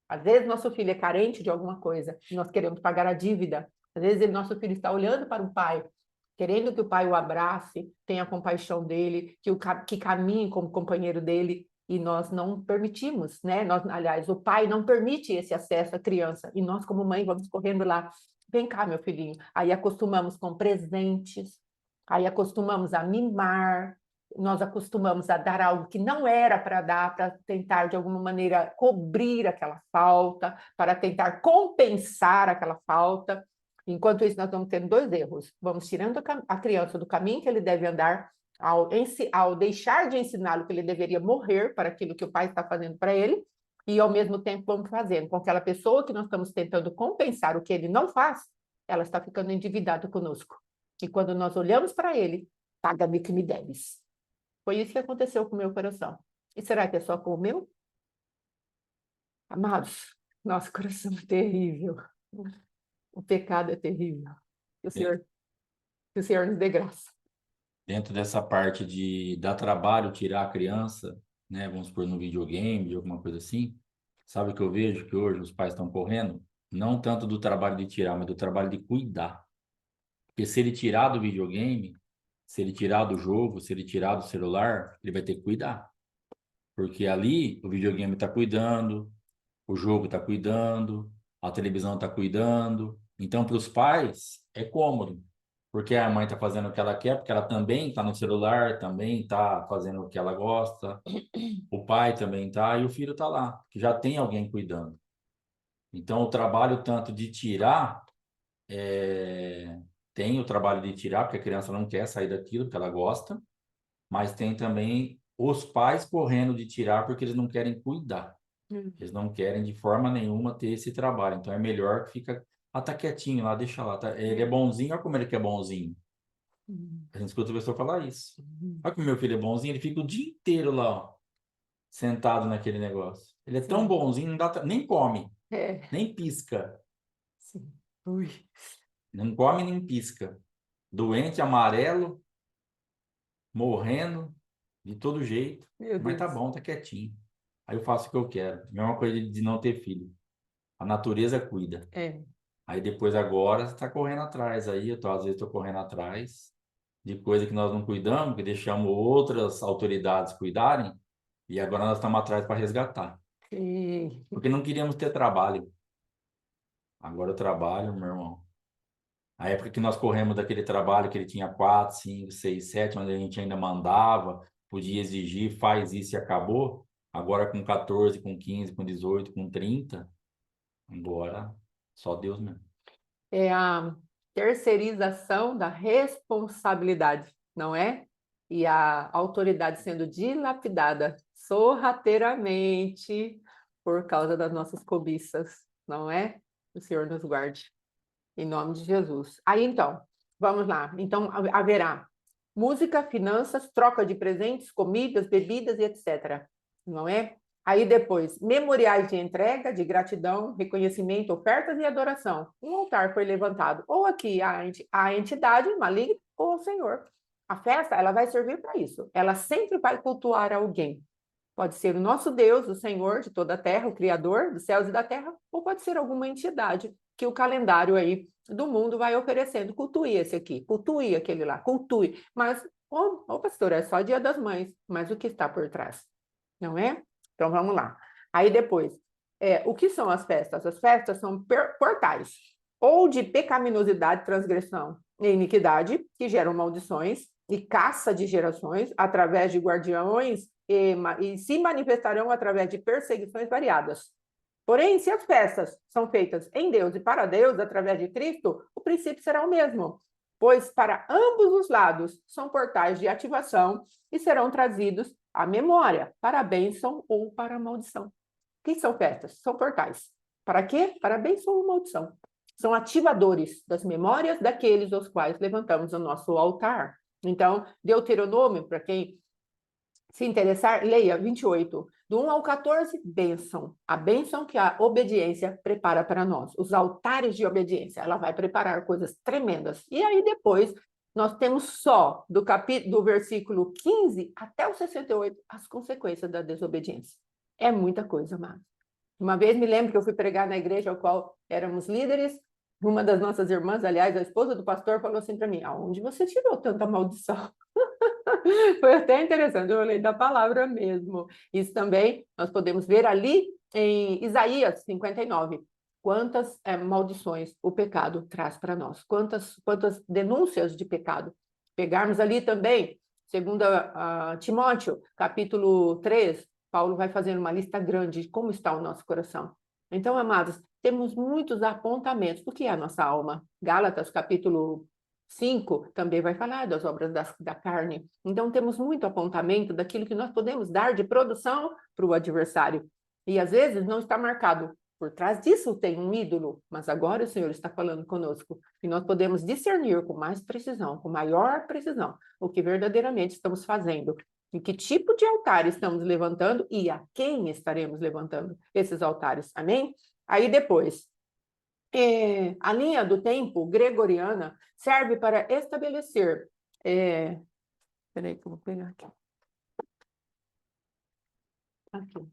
Às vezes nosso filho é carente de alguma coisa e nós queremos pagar a dívida. Às vezes nosso filho está olhando para o pai, querendo que o pai o abrace, tenha compaixão dele, que caminhe como companheiro dele, e nós não permitimos, né? Aliás, o pai não permite esse acesso à criança, e nós, como mãe, vamos correndo lá. Vem cá, meu filhinho. Aí acostumamos com presentes, aí acostumamos a mimar, nós acostumamos a dar algo que não era para dar, para tentar, de alguma maneira, cobrir aquela falta, para tentar compensar aquela falta. Enquanto isso, nós vamos tendo dois erros. Vamos tirando a criança do caminho que ele deve andar, ao deixar de ensiná-lo que ele deveria morrer para aquilo que o pai está fazendo para ele, e ao mesmo tempo vamos fazendo com que aquela pessoa que nós estamos tentando compensar o que ele não faz, ela está ficando endividada conosco. E quando nós olhamos para ele, paga-me que me deves. Foi isso que aconteceu com o meu coração. E será que é só com o meu? Amados, nosso coração é terrível. O pecado é terrível. Que o Senhor nos dê graça. Dentro dessa parte de dar trabalho, tirar a criança, né? Vamos supor no videogame, de alguma coisa assim. Sabe o que eu vejo? Que hoje os pais estão correndo? Não tanto do trabalho de tirar, mas do trabalho de cuidar. Porque se ele tirar do videogame, se ele tirar do jogo, se ele tirar do celular, ele vai ter que cuidar. Porque ali o videogame está cuidando, o jogo está cuidando, a televisão está cuidando. Então, para os pais, é cômodo, porque a mãe está fazendo o que ela quer, porque ela também está no celular, também está fazendo o que ela gosta, o pai também está, e o filho está lá, que já tem alguém cuidando. Então, o trabalho tanto de tirar, tem o trabalho de tirar, porque a criança não quer sair daquilo que ela gosta, mas tem também os pais correndo de tirar porque eles não querem cuidar. Eles não querem de forma nenhuma ter esse trabalho. Então é melhor que fica. Ah, tá quietinho lá, deixa lá. Tá... Ele é bonzinho, olha como ele que é bonzinho. A gente escuta o pessoal falar isso. Olha como meu filho é bonzinho, ele fica o dia inteiro lá, ó, sentado naquele negócio. Ele é tão sim, bonzinho, não dá, nem come, é, nem pisca. sim. Ui, Não come nem pisca. Doente, amarelo, morrendo, de todo jeito. meu Mas tá Deus. bom, tá quietinho. Aí eu faço o que eu quero. Mesma coisa de não ter filho. A natureza cuida. É, Aí depois agora você tá correndo atrás. Aí eu tô, às vezes tô correndo atrás de coisa que nós não cuidamos, que deixamos outras autoridades cuidarem. E agora nós estamos atrás para resgatar. e, Porque não queríamos ter trabalho. Agora eu trabalho, meu irmão. A época que nós corremos daquele trabalho que ele tinha 4, 5, 6, 7, onde a gente ainda mandava, podia exigir, faz isso e acabou. Agora com 14, com 15, com 18, com 30, agora só Deus mesmo. é a terceirização da responsabilidade, não é? E a autoridade sendo dilapidada sorrateiramente por causa das nossas cobiças, não é? O Senhor nos guarde, em nome de Jesus. Aí então, vamos lá. Então, haverá música, finanças, troca de presentes, comidas, bebidas e etc. Não é? Aí depois, memoriais de entrega, de gratidão, reconhecimento, ofertas e adoração. Um altar foi levantado, ou aqui a entidade maligna, ou o Senhor. A festa, ela vai servir para isso. Ela sempre vai cultuar alguém. Pode ser o nosso Deus, o Senhor de toda a terra, o Criador dos céus e da terra, ou pode ser alguma entidade que o calendário aí do mundo vai oferecendo. Cultue esse aqui, cultue aquele lá, cultue. Mas, pastor, é só Dia das Mães, mas o que está por trás? Não é? Então vamos lá. Aí depois, o que são as festas? As festas são portais, ou de pecaminosidade, transgressão e iniquidade, que geram maldições e caça de gerações através de guardiões e se manifestarão através de perseguições variadas. Porém, se as festas são feitas em Deus e para Deus, através de Cristo, o princípio será o mesmo, pois para ambos os lados são portais de ativação e serão trazidos à memória, para a bênção ou para a maldição. O que são festas? São portais. Para quê? Para a bênção ou maldição. São ativadores das memórias daqueles aos quais levantamos o nosso altar. Então, Deuteronômio, para quem se interessar, leia 28, do 1 ao 14, bênção. A bênção que a obediência prepara para nós. Os altares de obediência, ela vai preparar coisas tremendas. E aí depois, nós temos só do versículo 15 até o 68, as consequências da desobediência. É muita coisa, amado. Uma vez me lembro que eu fui pregar na igreja ao qual éramos líderes, uma das nossas irmãs, aliás, a esposa do pastor, falou assim para mim, aonde você tirou tanta maldição? Foi até interessante, eu falei da palavra mesmo. Isso também nós podemos ver ali em Isaías 59. Quantas maldições o pecado traz para nós, quantas denúncias de pecado. Pegarmos ali também, segundo Timóteo, capítulo 3, Paulo vai fazendo uma lista grande de como está o nosso coração. Então, amados, temos muitos apontamentos do que é a nossa alma. Gálatas, capítulo 5 também vai falar das obras da carne. Então, temos muito apontamento daquilo que nós podemos dar de produção para o adversário. E às vezes não está marcado. Por trás disso tem um ídolo, mas agora o Senhor está falando conosco e nós podemos discernir com mais precisão, com maior precisão, o que verdadeiramente estamos fazendo, e que tipo de altar estamos levantando e a quem estaremos levantando esses altares. Amém? Aí depois, a linha do tempo gregoriana serve para estabelecer. Peraí, que eu vou pegar aqui. Aqui.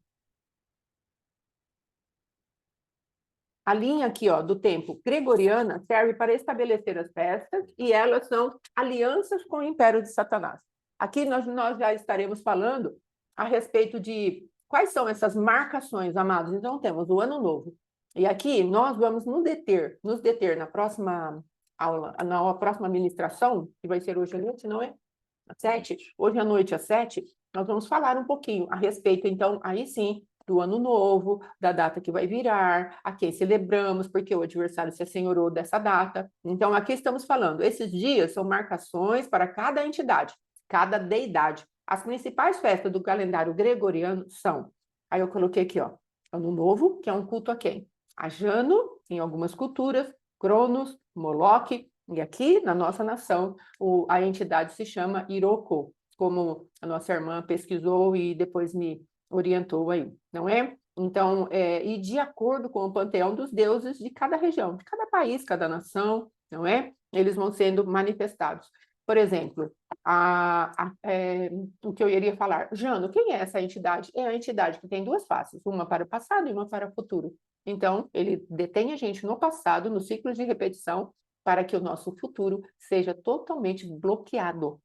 A linha aqui, ó, do tempo gregoriana serve para estabelecer as festas e elas são alianças com o império de Satanás. Aqui nós já estaremos falando a respeito de quais são essas marcações, amados. Então, temos o Ano Novo. E aqui nós vamos nos deter na próxima aula, na próxima ministração, que vai ser hoje à noite, não é? Às 7? Hoje à noite, às 7, nós vamos falar um pouquinho a respeito, então, aí sim, do ano novo, da data que vai virar, a quem celebramos, porque o adversário se assenhorou dessa data. Então, aqui estamos falando, esses dias são marcações para cada entidade, cada deidade. As principais festas do calendário gregoriano são, aí eu coloquei aqui, ó, Ano Novo, que é um culto a quem? A Jano, em algumas culturas, Cronos, Moloque, e aqui, na nossa nação, a entidade se chama Iroko, como a nossa irmã pesquisou e depois me orientou aí, não é? Então, e de acordo com o panteão dos deuses de cada região, de cada país, cada nação, não é? Eles vão sendo manifestados. Por exemplo, o que eu iria falar, Jano, quem é essa entidade? É a entidade que tem duas faces, uma para o passado e uma para o futuro. Então, ele detém a gente no passado, no ciclo de repetição, para que o nosso futuro seja totalmente bloqueado.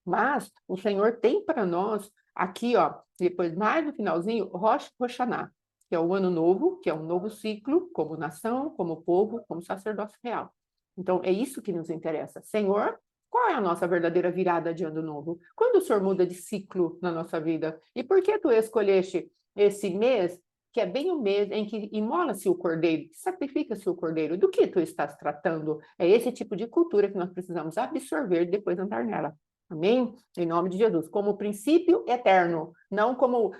Mas o Senhor tem para nós aqui, ó, depois mais no finalzinho, Rosh Hashanah, que é o ano novo, que é um novo ciclo, como nação, como povo, como sacerdócio real. Então, é isso que nos interessa. Senhor, qual é a nossa verdadeira virada de ano novo? Quando o Senhor muda de ciclo na nossa vida? E por que tu escolheste esse mês, que é bem o mês em que imola-se o cordeiro, sacrifica-se o cordeiro? Do que tu estás tratando? É esse tipo de cultura que nós precisamos absorver e depois andar nela. Amém? Em nome de Jesus. Como princípio eterno, não como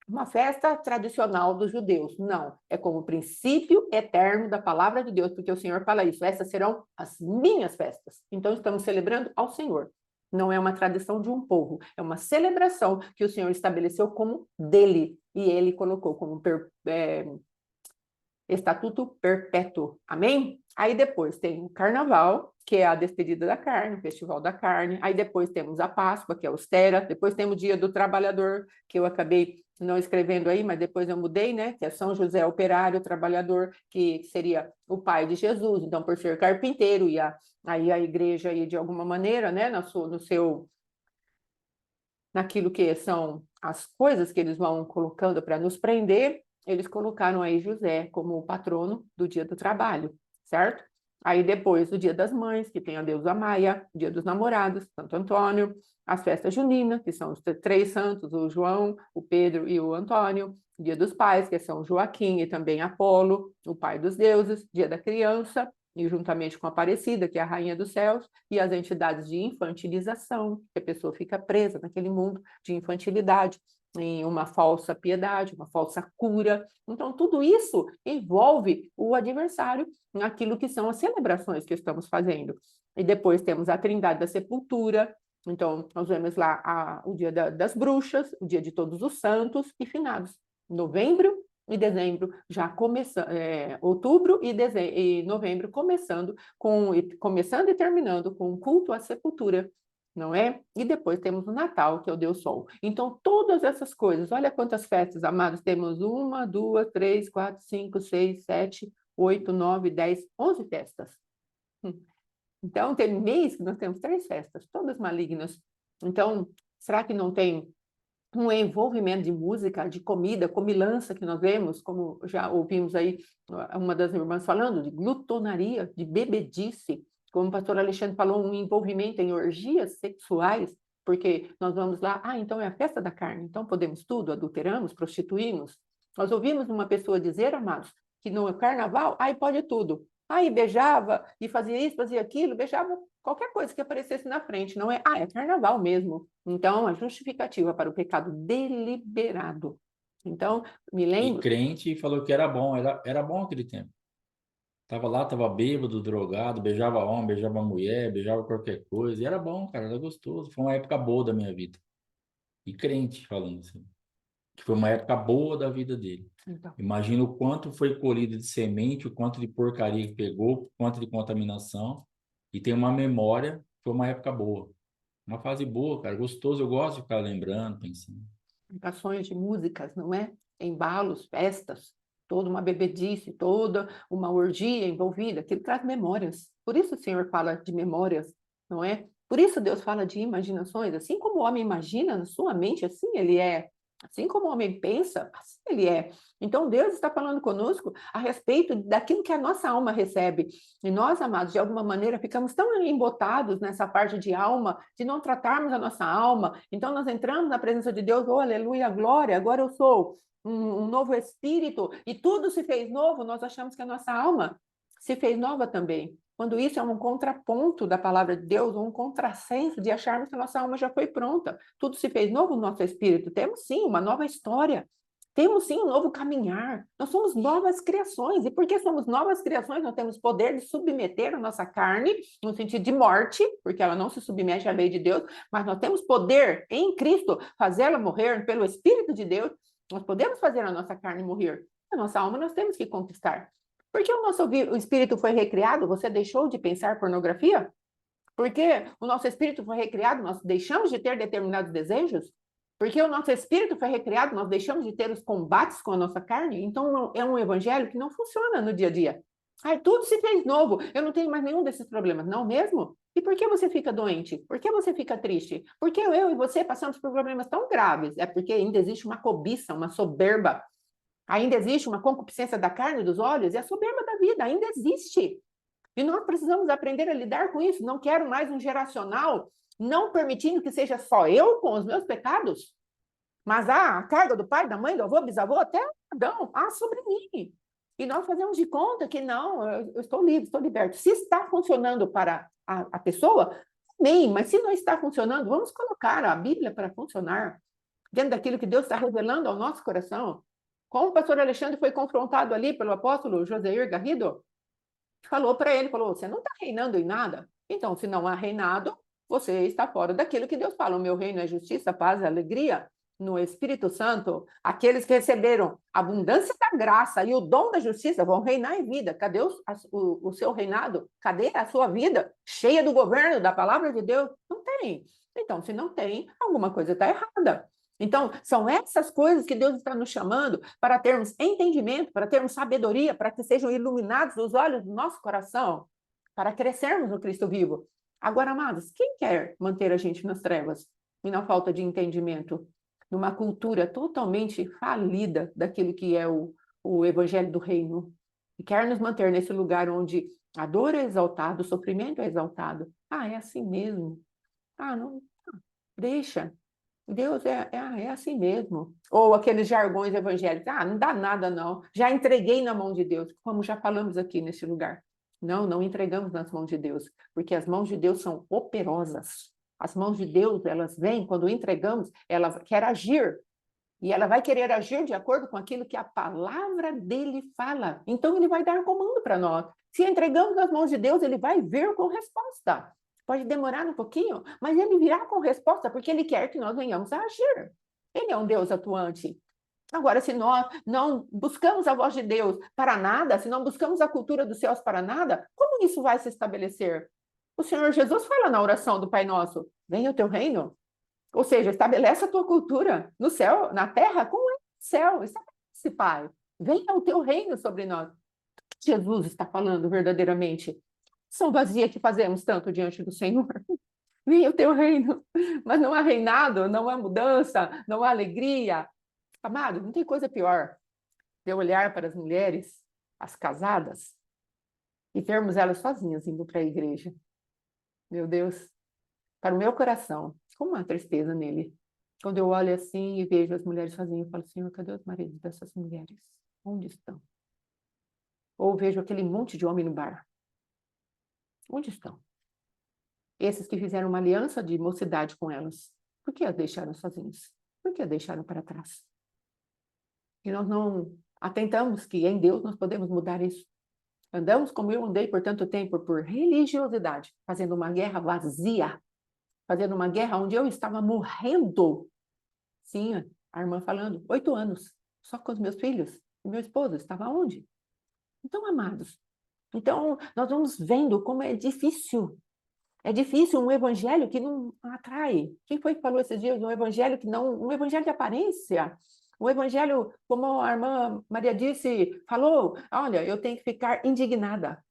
uma festa tradicional dos judeus. Não, é como princípio eterno da palavra de Deus, porque o Senhor fala isso. Essas serão as minhas festas. Então, estamos celebrando ao Senhor. Não é uma tradição de um povo, é uma celebração que o Senhor estabeleceu como dele, e ele colocou como estatuto perpétuo. Amém? Aí depois tem o carnaval, que é a despedida da carne, o festival da carne. Aí depois temos a Páscoa, que é a Austera. Depois temos o Dia do Trabalhador, que eu acabei não escrevendo aí, mas depois eu mudei, né? Que é São José Operário, trabalhador, que seria o pai de Jesus. Então, por ser carpinteiro, aí a igreja ia de alguma maneira, né? Naquilo que são as coisas que eles vão colocando para nos prender, eles colocaram aí José como o patrono do Dia do Trabalho, certo? Aí depois o Dia das Mães, que tem a deusa Maia, o Dia dos Namorados, Santo Antônio, as festas juninas, que são os três santos, o João, o Pedro e o Antônio, o Dia dos Pais, que é São Joaquim e também Apolo, o pai dos deuses, Dia da Criança, e juntamente com a Aparecida, que é a rainha dos céus, e as entidades de infantilização, que a pessoa fica presa naquele mundo de infantilidade, em uma falsa piedade, uma falsa cura. Então, tudo isso envolve o adversário naquilo que são as celebrações que estamos fazendo. E depois temos a Trindade da Sepultura. Então, nós vemos lá o Dia das Bruxas, o Dia de Todos os Santos e Finados. Novembro e dezembro já começando, outubro e novembro começando e terminando com o culto à sepultura, não é? E depois temos o Natal, que é o Deus Sol. Então, todas essas coisas, olha quantas festas, amados, temos 1, 2, 3, 4, 5, 6, 7, 8, 9, 10, 11 festas. Então, tem mês que nós temos 3 festas, todas malignas. Então, será que não tem um envolvimento de música, de comida, comilança que nós vemos, como já ouvimos aí uma das irmãs falando, de glutonaria, de bebedice, como o pastor Alexandre falou, um envolvimento em orgias sexuais, porque nós vamos lá, então é a festa da carne, então podemos tudo, adulteramos, prostituímos. Nós ouvimos uma pessoa dizer, amados, que no carnaval, pode tudo. Aí beijava e fazia isso, fazia aquilo, beijava qualquer coisa que aparecesse na frente, não é? É carnaval mesmo. Então, a justificativa para o pecado deliberado. Então, me E lembro. crente falou que era bom, era bom aquele tempo. Tava lá, tava bêbado, drogado, beijava homem, beijava mulher, beijava qualquer coisa. E era bom, cara, era gostoso. Foi uma época boa da minha vida. E crente falando assim, que foi uma época boa da vida dele. Então, Imagina o quanto foi colhido de semente, o quanto de porcaria que pegou, o quanto de contaminação. E tem uma memória, foi uma época boa. Uma fase boa, cara, gostoso. Eu gosto de ficar lembrando, pensando. canções de músicas, não é? Embalos, festas, toda uma bebedice, toda uma orgia envolvida, aquilo traz memórias. Por isso o Senhor fala de memórias, não é? Por isso Deus fala de imaginações, assim como o homem imagina na sua mente, assim ele é. Assim como o homem pensa, assim ele é. Então Deus está falando conosco a respeito daquilo que a nossa alma recebe. E nós, amados, de alguma maneira ficamos tão embotados nessa parte de alma, de não tratarmos a nossa alma. Então nós entramos na presença de Deus, oh, aleluia, glória, agora eu sou um novo espírito e tudo se fez novo, nós achamos que a nossa alma se fez nova também. Quando isso é um contraponto da palavra de Deus, um contrassenso de acharmos que a nossa alma já foi pronta. Tudo se fez novo no nosso espírito. Temos sim uma nova história. Temos sim um novo caminhar. Nós somos novas criações. E porque somos novas criações, nós temos poder de submeter a nossa carne, no sentido de morte, porque ela não se submete à lei de Deus, mas nós temos poder em Cristo fazê-la morrer pelo Espírito de Deus. Nós podemos fazer a nossa carne morrer. A nossa alma nós temos que conquistar. Porque o espírito foi recriado, você deixou de pensar pornografia? Porque o nosso espírito foi recriado, nós deixamos de ter determinados desejos? Porque o nosso espírito foi recriado, nós deixamos de ter os combates com a nossa carne? Então é um evangelho que não funciona no dia a dia. Ai, tudo se fez novo, eu não tenho mais nenhum desses problemas, não mesmo? E por que você fica doente? Por que você fica triste? Porque eu e você passamos por problemas tão graves. É porque ainda existe uma cobiça, uma soberba. Ainda existe uma concupiscência da carne e dos olhos e a soberba da vida ainda existe. E nós precisamos aprender a lidar com isso. Não quero mais um geracional não permitindo que seja só eu com os meus pecados, mas a carga do pai, da mãe, do avô, bisavô, até Adão, sobre mim. E nós fazemos de conta que não, eu estou livre, estou liberto. Se está funcionando para a pessoa, bem, mas se não está funcionando, vamos colocar a Bíblia para funcionar dentro daquilo que Deus está revelando ao nosso coração. Como o pastor Alexandre foi confrontado ali pelo apóstolo Joseir Garrido, falou para ele, falou, você não está reinando em nada. Então, se não há reinado, você está fora daquilo que Deus fala. O meu reino é justiça, paz e alegria no Espírito Santo. Aqueles que receberam a abundância da graça e o dom da justiça vão reinar em vida. Cadê o seu reinado? Cadê a sua vida cheia do governo, da palavra de Deus? Não tem. Então, se não tem, alguma coisa está errada. Então, são essas coisas que Deus está nos chamando para termos entendimento, para termos sabedoria, para que sejam iluminados os olhos do nosso coração, para crescermos no Cristo vivo. Agora, amados, quem quer manter a gente nas trevas e na falta de entendimento? Numa cultura totalmente falida daquilo que é o evangelho do reino. E quer nos manter nesse lugar onde a dor é exaltada, o sofrimento é exaltado. É assim mesmo. Não, deixa. Deus é assim mesmo. Ou aqueles jargões evangélicos. Não dá nada, não. Já entreguei na mão de Deus, como já falamos aqui nesse lugar. Não, não entregamos nas mãos de Deus, porque as mãos de Deus são operosas. As mãos de Deus, elas vêm, quando entregamos, ela quer agir. E ela vai querer agir de acordo com aquilo que a palavra dele fala. Então, ele vai dar comando para nós. Se entregamos nas mãos de Deus, ele vai vir com resposta. Pode demorar um pouquinho, mas ele virá com resposta, porque ele quer que nós venhamos a agir. Ele é um Deus atuante. Agora, se nós não buscamos a voz de Deus para nada, se não buscamos a cultura dos céus para nada, como isso vai se estabelecer? O Senhor Jesus fala na oração do Pai Nosso, venha o teu reino. Ou seja, estabelece a tua cultura no céu, na terra, como é no céu. Estabelece, Pai. Venha o teu reino sobre nós. O que Jesus está falando verdadeiramente? São vazia que fazemos tanto diante do Senhor. Venha o teu reino. Mas não há reinado, não há mudança, não há alegria. Amado, não tem coisa pior de eu olhar para as mulheres, as casadas, e vermos elas sozinhas indo para a igreja. Meu Deus, para o meu coração, como uma tristeza nele. Quando eu olho assim e vejo as mulheres sozinhas, eu falo, Senhor, cadê os maridos dessas mulheres? Onde estão? Ou vejo aquele monte de homem no bar. Onde estão? Esses que fizeram uma aliança de mocidade com elas. Por que as deixaram sozinhas? Por que as deixaram para trás? E nós não atentamos que em Deus nós podemos mudar isso. Andamos como eu andei por tanto tempo, por religiosidade, fazendo uma guerra vazia, fazendo uma guerra onde eu estava morrendo. Sim, a irmã falando, 8 anos, só com os meus filhos. E meu esposo estava onde? Então, amados, nós vamos vendo como é difícil. É difícil um evangelho que não atrai. Quem foi que falou esses dias? Um evangelho que não... Um evangelho de aparência. Um evangelho, como a irmã Maria disse, falou, olha, eu tenho que ficar indignada.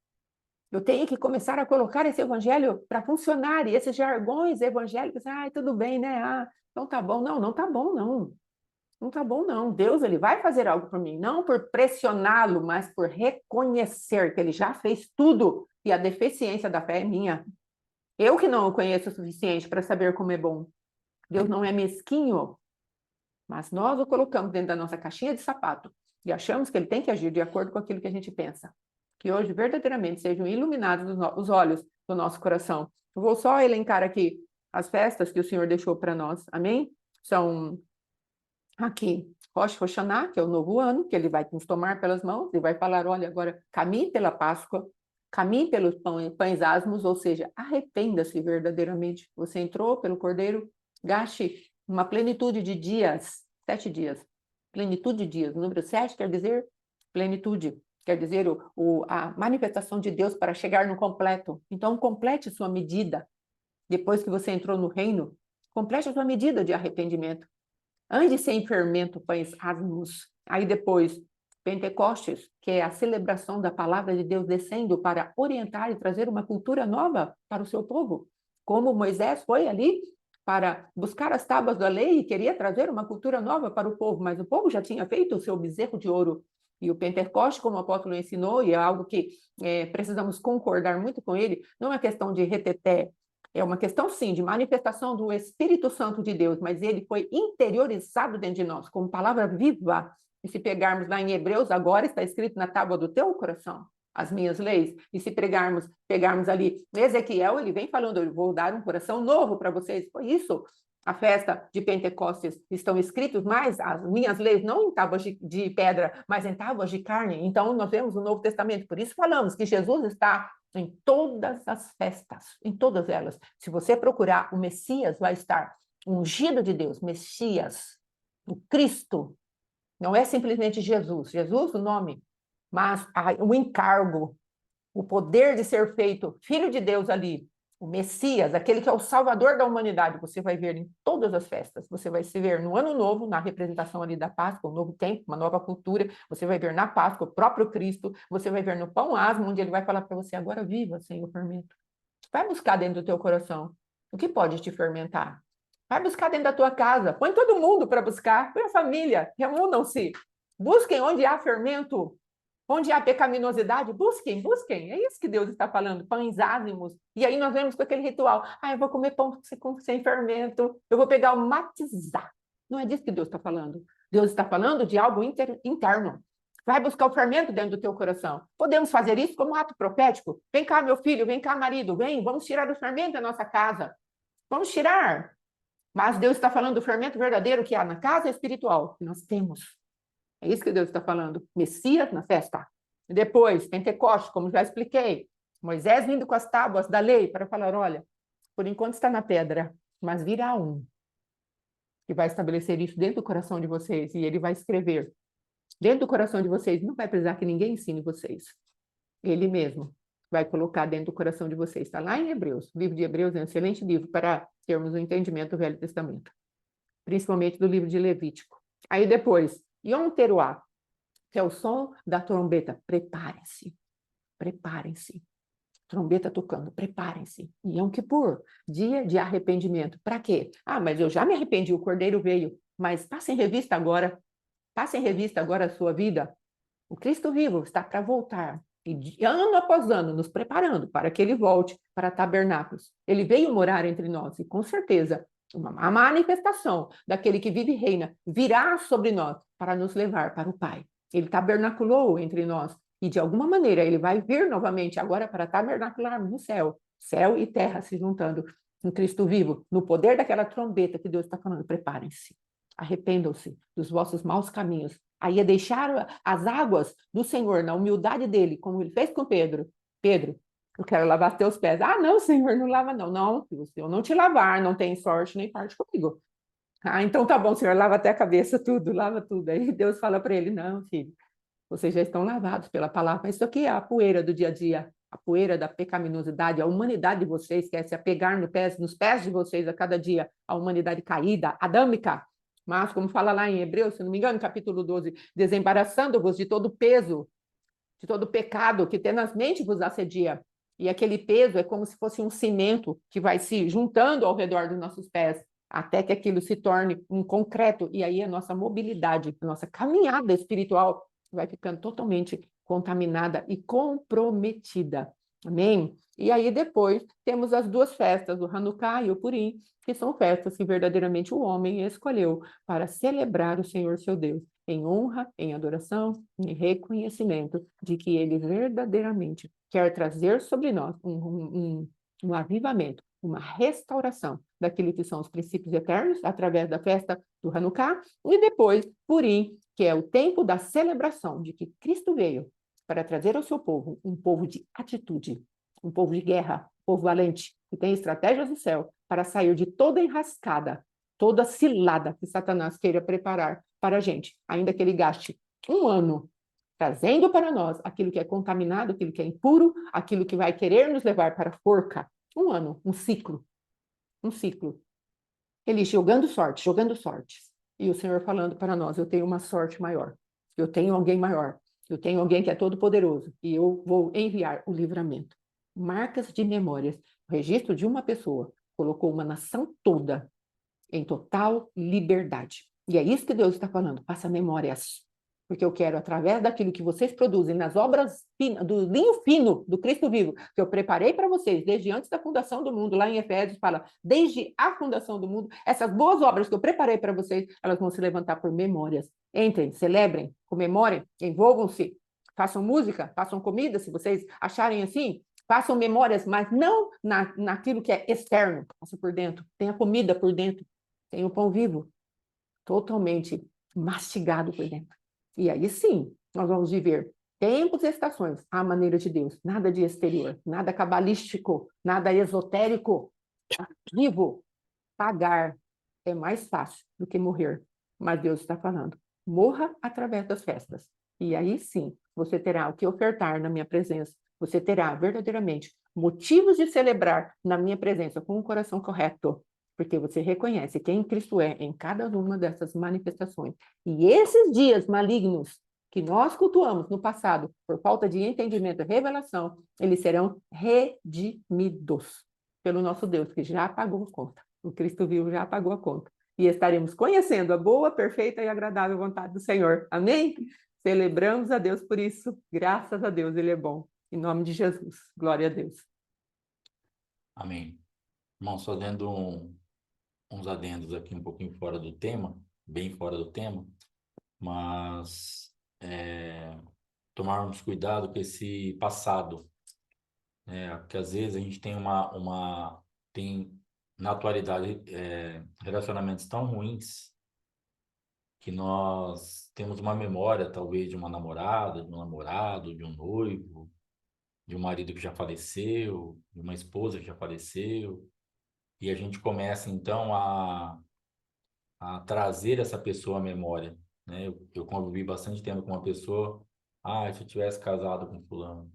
Eu tenho que começar a colocar esse evangelho para funcionar. E esses jargões evangélicos, tudo bem, né? Então tá bom. Não, não tá bom, não. Não tá bom, não. Deus, ele vai fazer algo por mim. Não por pressioná-lo, mas por reconhecer que ele já fez tudo. E a deficiência da fé é minha. Eu que não o conheço o suficiente para saber como é bom. Deus não é mesquinho, mas nós o colocamos dentro da nossa caixinha de sapato e achamos que ele tem que agir de acordo com aquilo que a gente pensa. Que hoje verdadeiramente sejam iluminados os olhos do nosso coração. Eu vou só elencar aqui as festas que o Senhor deixou para nós, amém? São aqui, Rosh Hashanah, que é o novo ano, que ele vai nos tomar pelas mãos e vai falar, olha, agora caminhe pela Páscoa, caminhe pelos pães asmos, ou seja, arrependa-se verdadeiramente. Você entrou pelo Cordeiro, gaste uma plenitude de dias, 7 dias, Plenitude de dias. O número 7 quer dizer plenitude. Quer dizer a manifestação de Deus para chegar no completo. Então, complete sua medida. Depois que você entrou no reino, complete a sua medida de arrependimento. Ande sem fermento, pães asmos. Aí depois, Pentecostes, que é a celebração da palavra de Deus descendo para orientar e trazer uma cultura nova para o seu povo. Como Moisés foi ali para buscar as tábuas da lei e queria trazer uma cultura nova para o povo, mas o povo já tinha feito o seu bezerro de ouro. E o Pentecostes, como o apóstolo ensinou, e é algo que precisamos concordar muito com ele, não é questão de reteté, é uma questão, sim, de manifestação do Espírito Santo de Deus, mas ele foi interiorizado dentro de nós, como palavra viva. E se pegarmos lá em Hebreus, agora está escrito na tábua do teu coração, as minhas leis. E se pegarmos ali Ezequiel, ele vem falando, eu vou dar um coração novo para vocês. Foi isso. A festa de Pentecostes estão escritos mais as minhas leis, não em tábuas de pedra, mas em tábuas de carne. Então, nós vemos o Novo Testamento. Por isso falamos que Jesus está em todas as festas, em todas elas. Se você procurar, o Messias vai estar, o ungido de Deus, Messias, o Cristo. Não é simplesmente Jesus. Jesus, o nome, mas o encargo, o poder de ser feito filho de Deus ali, o Messias, aquele que é o Salvador da humanidade, você vai ver em todas as festas. Você vai se ver no Ano Novo, na representação ali da Páscoa, um novo tempo, uma nova cultura. Você vai ver na Páscoa o próprio Cristo. Você vai ver no pão asmo, onde ele vai falar para você, agora viva sem o fermento. Vai buscar dentro do teu coração o que pode te fermentar. Vai buscar dentro da tua casa. Põe todo mundo para buscar. Põe a família. Reúnam-se. Busquem onde há fermento. Onde há pecaminosidade, busquem, busquem. É isso que Deus está falando, pães ázimos. E aí nós vemos com aquele ritual. Eu vou comer pão sem fermento, eu vou pegar o matizar. Não é disso que Deus está falando. Deus está falando de algo interno. Vai buscar o fermento dentro do teu coração. Podemos fazer isso como um ato profético. Vem cá, meu filho, vem cá, marido, vem, vamos tirar o fermento da nossa casa. Vamos tirar. Mas Deus está falando do fermento verdadeiro que há na casa espiritual, que nós temos. É isso que Deus está falando. Messias na festa. E depois, Pentecostes, como já expliquei. Moisés vindo com as tábuas da lei para falar, olha, por enquanto está na pedra, mas virá um que vai estabelecer isso dentro do coração de vocês e ele vai escrever dentro do coração de vocês. Não vai precisar que ninguém ensine vocês. Ele mesmo vai colocar dentro do coração de vocês. Está lá em Hebreus. O livro de Hebreus é um excelente livro para termos um entendimento do Velho Testamento. Principalmente do livro de Levítico. Aí depois, Yom Teruah, que é o som da trombeta. Preparem-se, preparem-se. Trombeta tocando, preparem-se. Yom Kippur, dia de arrependimento. Para quê? Mas eu já me arrependi, o cordeiro veio. Mas passe em revista agora a sua vida. O Cristo vivo está para voltar. E ano após ano, nos preparando para que ele volte para tabernáculos. Ele veio morar entre nós e, com certeza, a manifestação daquele que vive e reina virá sobre nós para nos levar para o Pai. Ele tabernaculou entre nós e, de alguma maneira, ele vai vir novamente agora para tabernacular no céu. Céu e terra se juntando em Cristo vivo, no poder daquela trombeta que Deus está falando. Preparem-se, arrependam-se dos vossos maus caminhos. Aí é deixar as águas do Senhor na humildade dele, como ele fez com Pedro. Pedro, eu quero lavar teus pés. Não, Senhor, não lava não. Não, se eu não te lavar, não tem sorte nem parte comigo. Então tá bom, Senhor, lava até a cabeça, tudo, lava tudo. Aí Deus fala para ele, não, filho, vocês já estão lavados pela palavra. Isso aqui é a poeira do dia a dia, a poeira da pecaminosidade, a humanidade de vocês quer se apegar nos pés de vocês a cada dia, a humanidade caída, adâmica. Mas, como fala lá em Hebreus, se não me engano, capítulo 12, desembaraçando-vos de todo peso, de todo pecado que tenazmente vos assedia. E aquele peso é como se fosse um cimento que vai se juntando ao redor dos nossos pés, até que aquilo se torne um concreto. E aí a nossa mobilidade, a nossa caminhada espiritual vai ficando totalmente contaminada e comprometida. Amém? E aí depois temos as duas festas, o Hanukkah e o Purim, que são festas que verdadeiramente o homem escolheu para celebrar o Senhor seu Deus, em honra, em adoração, em reconhecimento de que ele verdadeiramente quer trazer sobre nós um avivamento, uma restauração daquilo que são os princípios eternos, através da festa do Hanukkah, e depois Purim, que é o tempo da celebração de que Cristo veio para trazer ao seu povo um povo de atitude, um povo de guerra, um povo valente, que tem estratégias do céu para sair de toda enrascada, toda cilada que Satanás queira preparar para a gente, ainda que ele gaste um ano trazendo para nós aquilo que é contaminado, aquilo que é impuro, aquilo que vai querer nos levar para a forca. Um ano, um ciclo, um ciclo. Ele jogando sorte. E o Senhor falando para nós: eu tenho uma sorte maior, eu tenho alguém maior, eu tenho alguém que é todo-poderoso, e eu vou enviar o livramento. Marcas de memórias. O registro de uma pessoa colocou uma nação toda em total liberdade. E é isso que Deus está falando, faça memórias. Porque eu quero, através daquilo que vocês produzem nas obras do linho fino do Cristo vivo, que eu preparei para vocês desde antes da fundação do mundo, lá em Efésios fala, desde a fundação do mundo, essas boas obras que eu preparei para vocês, elas vão se levantar por memórias. Entrem, celebrem, comemorem, envolvam-se, façam música, façam comida, se vocês acharem assim, façam memórias, mas não naquilo que é externo, faça por dentro, tenha comida por dentro, tenha o pão vivo, totalmente mastigado por dentro. E aí sim, nós vamos viver tempos e estações à maneira de Deus, nada de exterior, nada cabalístico, nada esotérico. Vivo, pagar é mais fácil do que morrer. Mas Deus está falando, morra através das festas. E aí sim, você terá o que ofertar na minha presença. Você terá verdadeiramente motivos de celebrar na minha presença com o coração correto, porque você reconhece quem Cristo é em cada uma dessas manifestações. E esses dias malignos que nós cultuamos no passado, por falta de entendimento e revelação, eles serão redimidos pelo nosso Deus, que já pagou a conta. O Cristo vivo já pagou a conta. E estaremos conhecendo a boa, perfeita e agradável vontade do Senhor. Amém? Celebramos a Deus por isso. Graças a Deus, Ele é bom. Em nome de Jesus. Glória a Deus. Amém. Irmão, só dando uns adendos aqui um pouquinho fora do tema, bem fora do tema, mas tomarmos cuidado com esse passado, né? Porque às vezes a gente tem tem na atualidade relacionamentos tão ruins que nós temos uma memória, talvez, de uma namorada, de um namorado, de um noivo, de um marido que já faleceu, de uma esposa que já faleceu, e a gente começa então a trazer essa pessoa à memória, né? Eu convivi bastante tempo com uma pessoa, se eu tivesse casado com fulano,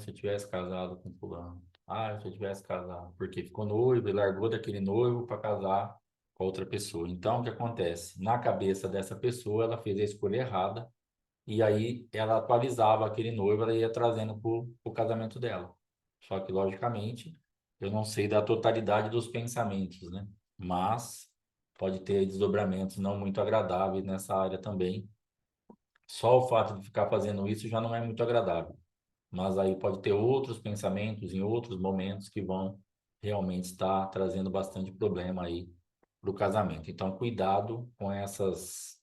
se eu tivesse casado com fulano, se eu tivesse casado, porque ficou noivo e largou daquele noivo para casar com outra pessoa. Então, o que acontece? Na cabeça dessa pessoa, ela fez a escolha errada e aí ela atualizava aquele noivo, ela ia trazendo para o casamento dela. Só que, logicamente, eu não sei da totalidade dos pensamentos, né? Mas pode ter desdobramentos não muito agradáveis nessa área também. Só o fato de ficar fazendo isso já não é muito agradável. Mas aí pode ter outros pensamentos em outros momentos que vão realmente estar trazendo bastante problema aí para o casamento. Então, cuidado com essas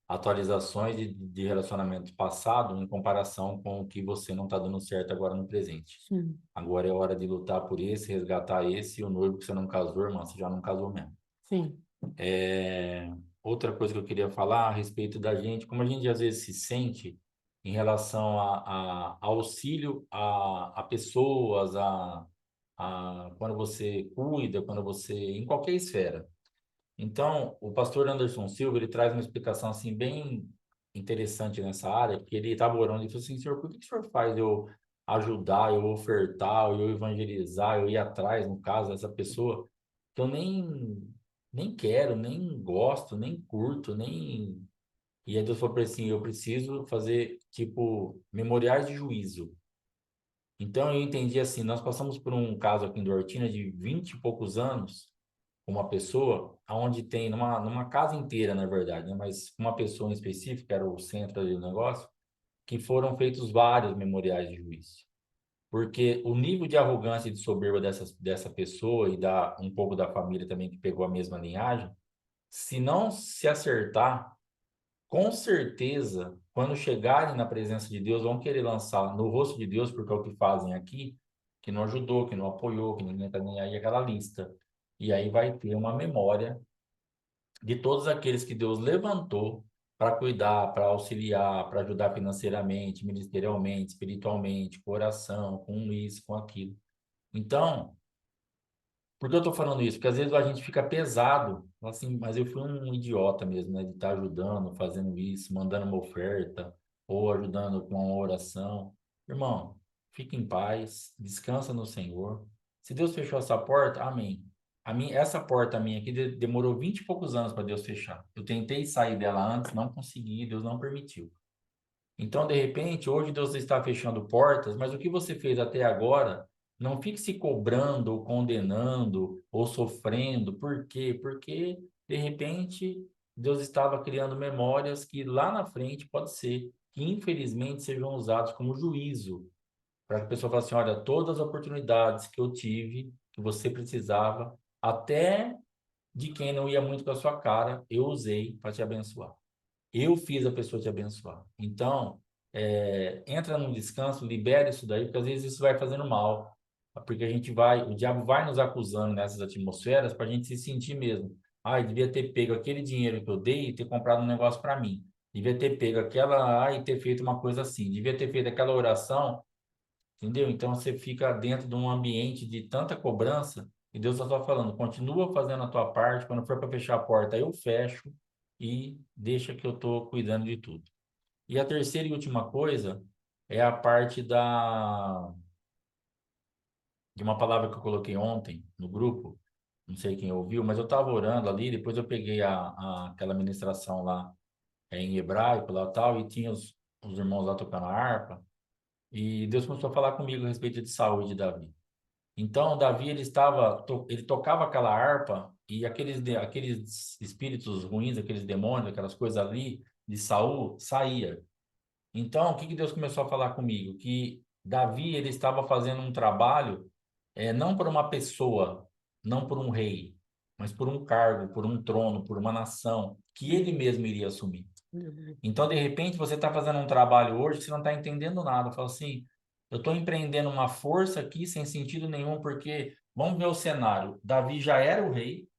atualizações de relacionamento passado em comparação com o que você não está dando certo agora no presente. Sim. Agora é hora de lutar por esse, resgatar esse, e o noivo que você não casou, irmão, você já não casou mesmo. Sim. Outra coisa que eu queria falar a respeito da gente, como a gente às vezes se sente em relação a auxílio a pessoas, quando você cuida, quando você, em qualquer esfera. Então, o pastor Anderson Silva, ele traz uma explicação assim bem interessante nessa área, porque ele estava orando e falou assim, senhor, por que o senhor faz eu ajudar, eu ofertar, eu evangelizar, eu ir atrás, no caso, dessa pessoa que eu nem quero, nem gosto, nem curto, nem... E aí Deus falou para ele assim, eu preciso fazer, tipo, memoriais de juízo. Então, eu entendi assim, nós passamos por um caso aqui em Duartina de 20 e poucos anos, uma pessoa, onde tem, numa casa inteira, na verdade, né? Mas uma pessoa em específico, que era o centro ali do negócio, que foram feitos vários memoriais de juízo. Porque o nível de arrogância e de soberba dessa pessoa e um pouco da família também que pegou a mesma linhagem, se não se acertar, com certeza, quando chegarem na presença de Deus, vão querer lançar no rosto de Deus, porque é o que fazem aqui, que não ajudou, que não apoiou, que ninguém está nem aí, aquela lista. E aí vai ter uma memória de todos aqueles que Deus levantou para cuidar, para auxiliar, para ajudar financeiramente, ministerialmente, espiritualmente, com oração, com isso, com aquilo. Então, Por que eu tô falando isso? Porque às vezes a gente fica pesado, fala assim, mas eu fui um idiota mesmo, né? De estar ajudando, fazendo isso, mandando uma oferta, ou ajudando com uma oração. Irmão, fique em paz, descansa no Senhor. Se Deus fechou essa porta, amém. Essa porta minha aqui demorou 20 e poucos anos para Deus fechar. Eu tentei sair dela antes, não consegui, Deus não permitiu. Então, de repente, hoje Deus está fechando portas, mas o que você fez até agora, não fique se cobrando, ou condenando, ou sofrendo. Por quê? Porque, de repente, Deus estava criando memórias que lá na frente pode ser que, infelizmente, sejam usados como juízo, para que a pessoa fale assim: olha, todas as oportunidades que eu tive, que você precisava, até de quem não ia muito com a sua cara, eu usei para te abençoar. Eu fiz a pessoa te abençoar. Então, entra num descanso, libere isso daí, porque às vezes isso vai fazendo mal. Porque o diabo vai nos acusando nessas atmosferas para a gente se sentir mesmo. Ai, devia ter pego aquele dinheiro que eu dei e ter comprado um negócio para mim. Devia ter pego e ter feito uma coisa assim. Devia ter feito aquela oração, entendeu? Então você fica dentro de um ambiente de tanta cobrança e Deus está só falando, continua fazendo a tua parte, quando for para fechar a porta, eu fecho e deixa que eu estou cuidando de tudo. E a terceira e última coisa é a parte de uma palavra que eu coloquei ontem no grupo, não sei quem ouviu, mas eu estava orando ali, depois eu peguei aquela ministração lá em hebraico lá tal, e tinha os irmãos lá tocando a harpa, e Deus começou a falar comigo a respeito de saúde de Davi. Então, Davi, ele tocava aquela harpa e aqueles espíritos ruins, aqueles demônios, aquelas coisas ali de Saul, saía. Então, o que que Deus começou a falar comigo? Que Davi, ele estava fazendo um trabalho, não por uma pessoa, não por um rei, mas por um cargo, por um trono, por uma nação, que ele mesmo iria assumir. Então, de repente, você está fazendo um trabalho hoje que você não está entendendo nada. Fala assim, eu estou empreendendo uma força aqui sem sentido nenhum, porque, vamos ver o cenário, Davi já era o rei,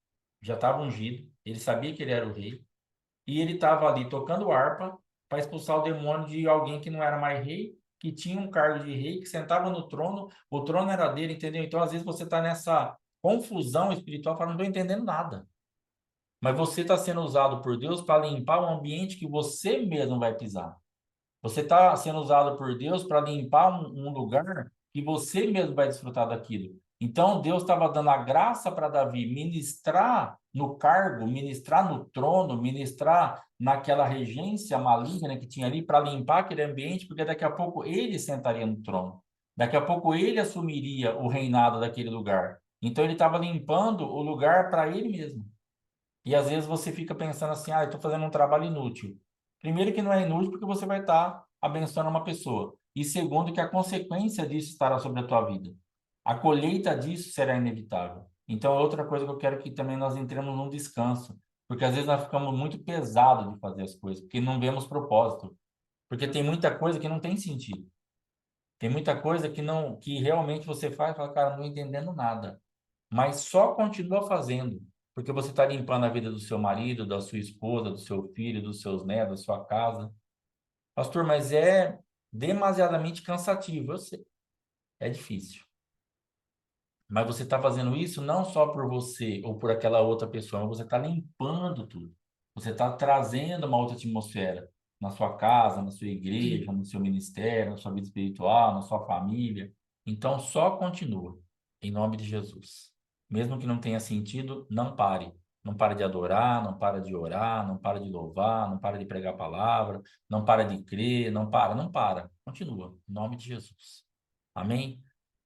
já estava ungido, ele sabia que ele era o rei, e ele estava ali tocando harpa para expulsar o demônio de alguém que não era mais rei, que tinha um cargo de rei, que sentava no trono, o trono era dele, entendeu? Então, às vezes, você está nessa confusão espiritual, falando, não estou entendendo nada. Mas você está sendo usado por Deus para limpar o ambiente que você mesmo vai pisar. Você está sendo usado por Deus para limpar um lugar que você mesmo vai desfrutar daquilo. Então, Deus estava dando a graça para Davi ministrar no cargo, ministrar no trono, ministrar naquela regência maligna que tinha ali para limpar aquele ambiente, porque daqui a pouco ele sentaria no trono. Daqui a pouco ele assumiria o reinado daquele lugar. Então, ele estava limpando o lugar para ele mesmo. E às vezes você fica pensando assim, eu estou fazendo um trabalho inútil. Primeiro que não é inútil porque você vai estar abençoando uma pessoa. E segundo que a consequência disso estará sobre a tua vida. A colheita disso será inevitável. Então, outra coisa que eu quero que também nós entremos num descanso. Porque às vezes nós ficamos muito pesados de fazer as coisas, porque não vemos propósito. Porque tem muita coisa que não tem sentido. Tem muita coisa que não, que realmente você faz e fala, cara, não estou entendendo nada, mas só continua fazendo, porque você está limpando a vida do seu marido, da sua esposa, do seu filho, dos seus netos, da sua casa. Pastor, mas é demasiadamente cansativo, eu sei, é difícil. Mas você está fazendo isso não só por você ou por aquela outra pessoa, mas você está limpando tudo. Você está trazendo uma outra atmosfera na sua casa, na sua igreja, no seu ministério, na sua vida espiritual, na sua família. Então, só continua, em nome de Jesus. Mesmo que não tenha sentido, não pare. Não pare de adorar, não para de orar, não para de louvar, não para de pregar a palavra, não para de crer, não para, não para. Continua, em nome de Jesus. Amém?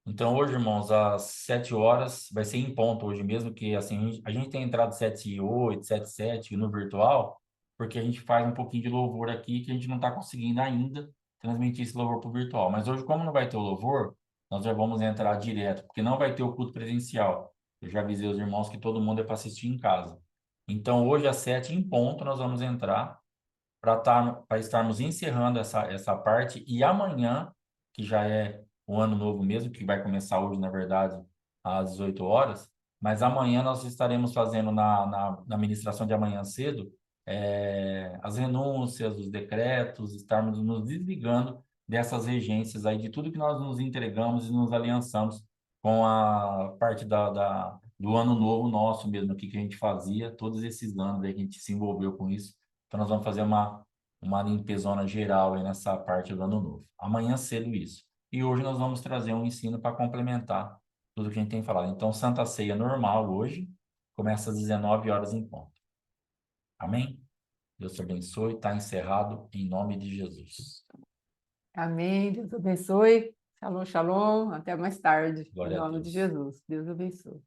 Então, hoje, irmãos, às 7 horas, vai ser em ponto hoje mesmo, que assim, a gente tem entrado 7h08, 7h07 no virtual, porque a gente faz um pouquinho de louvor aqui, que a gente não está conseguindo ainda transmitir esse louvor para o virtual. Mas hoje, como não vai ter o louvor, nós já vamos entrar direto, porque não vai ter o culto presencial. Eu já avisei os irmãos que todo mundo é para assistir em casa. Então, hoje, às 7 em ponto, nós vamos entrar para estarmos encerrando essa parte, e amanhã, que já é o ano novo mesmo, que vai começar hoje, na verdade, às 18 horas, mas amanhã nós estaremos fazendo na ministração de amanhã cedo, as renúncias, os decretos, estarmos nos desligando dessas regências aí, de tudo que nós nos entregamos e nos aliançamos com a parte do ano novo nosso mesmo, o que que a gente fazia, todos esses anos aí que a gente se envolveu com isso. Então nós vamos fazer uma limpezona geral aí nessa parte do ano novo. Amanhã cedo isso. E hoje nós vamos trazer um ensino para complementar tudo que a gente tem falado. Então, Santa Ceia normal hoje, começa às 19 horas em ponto. Amém? Deus te abençoe. Está encerrado em nome de Jesus. Amém. Deus abençoe. Shalom, shalom. Até mais tarde. Em Glória a nome de Deus. Jesus. Deus abençoe.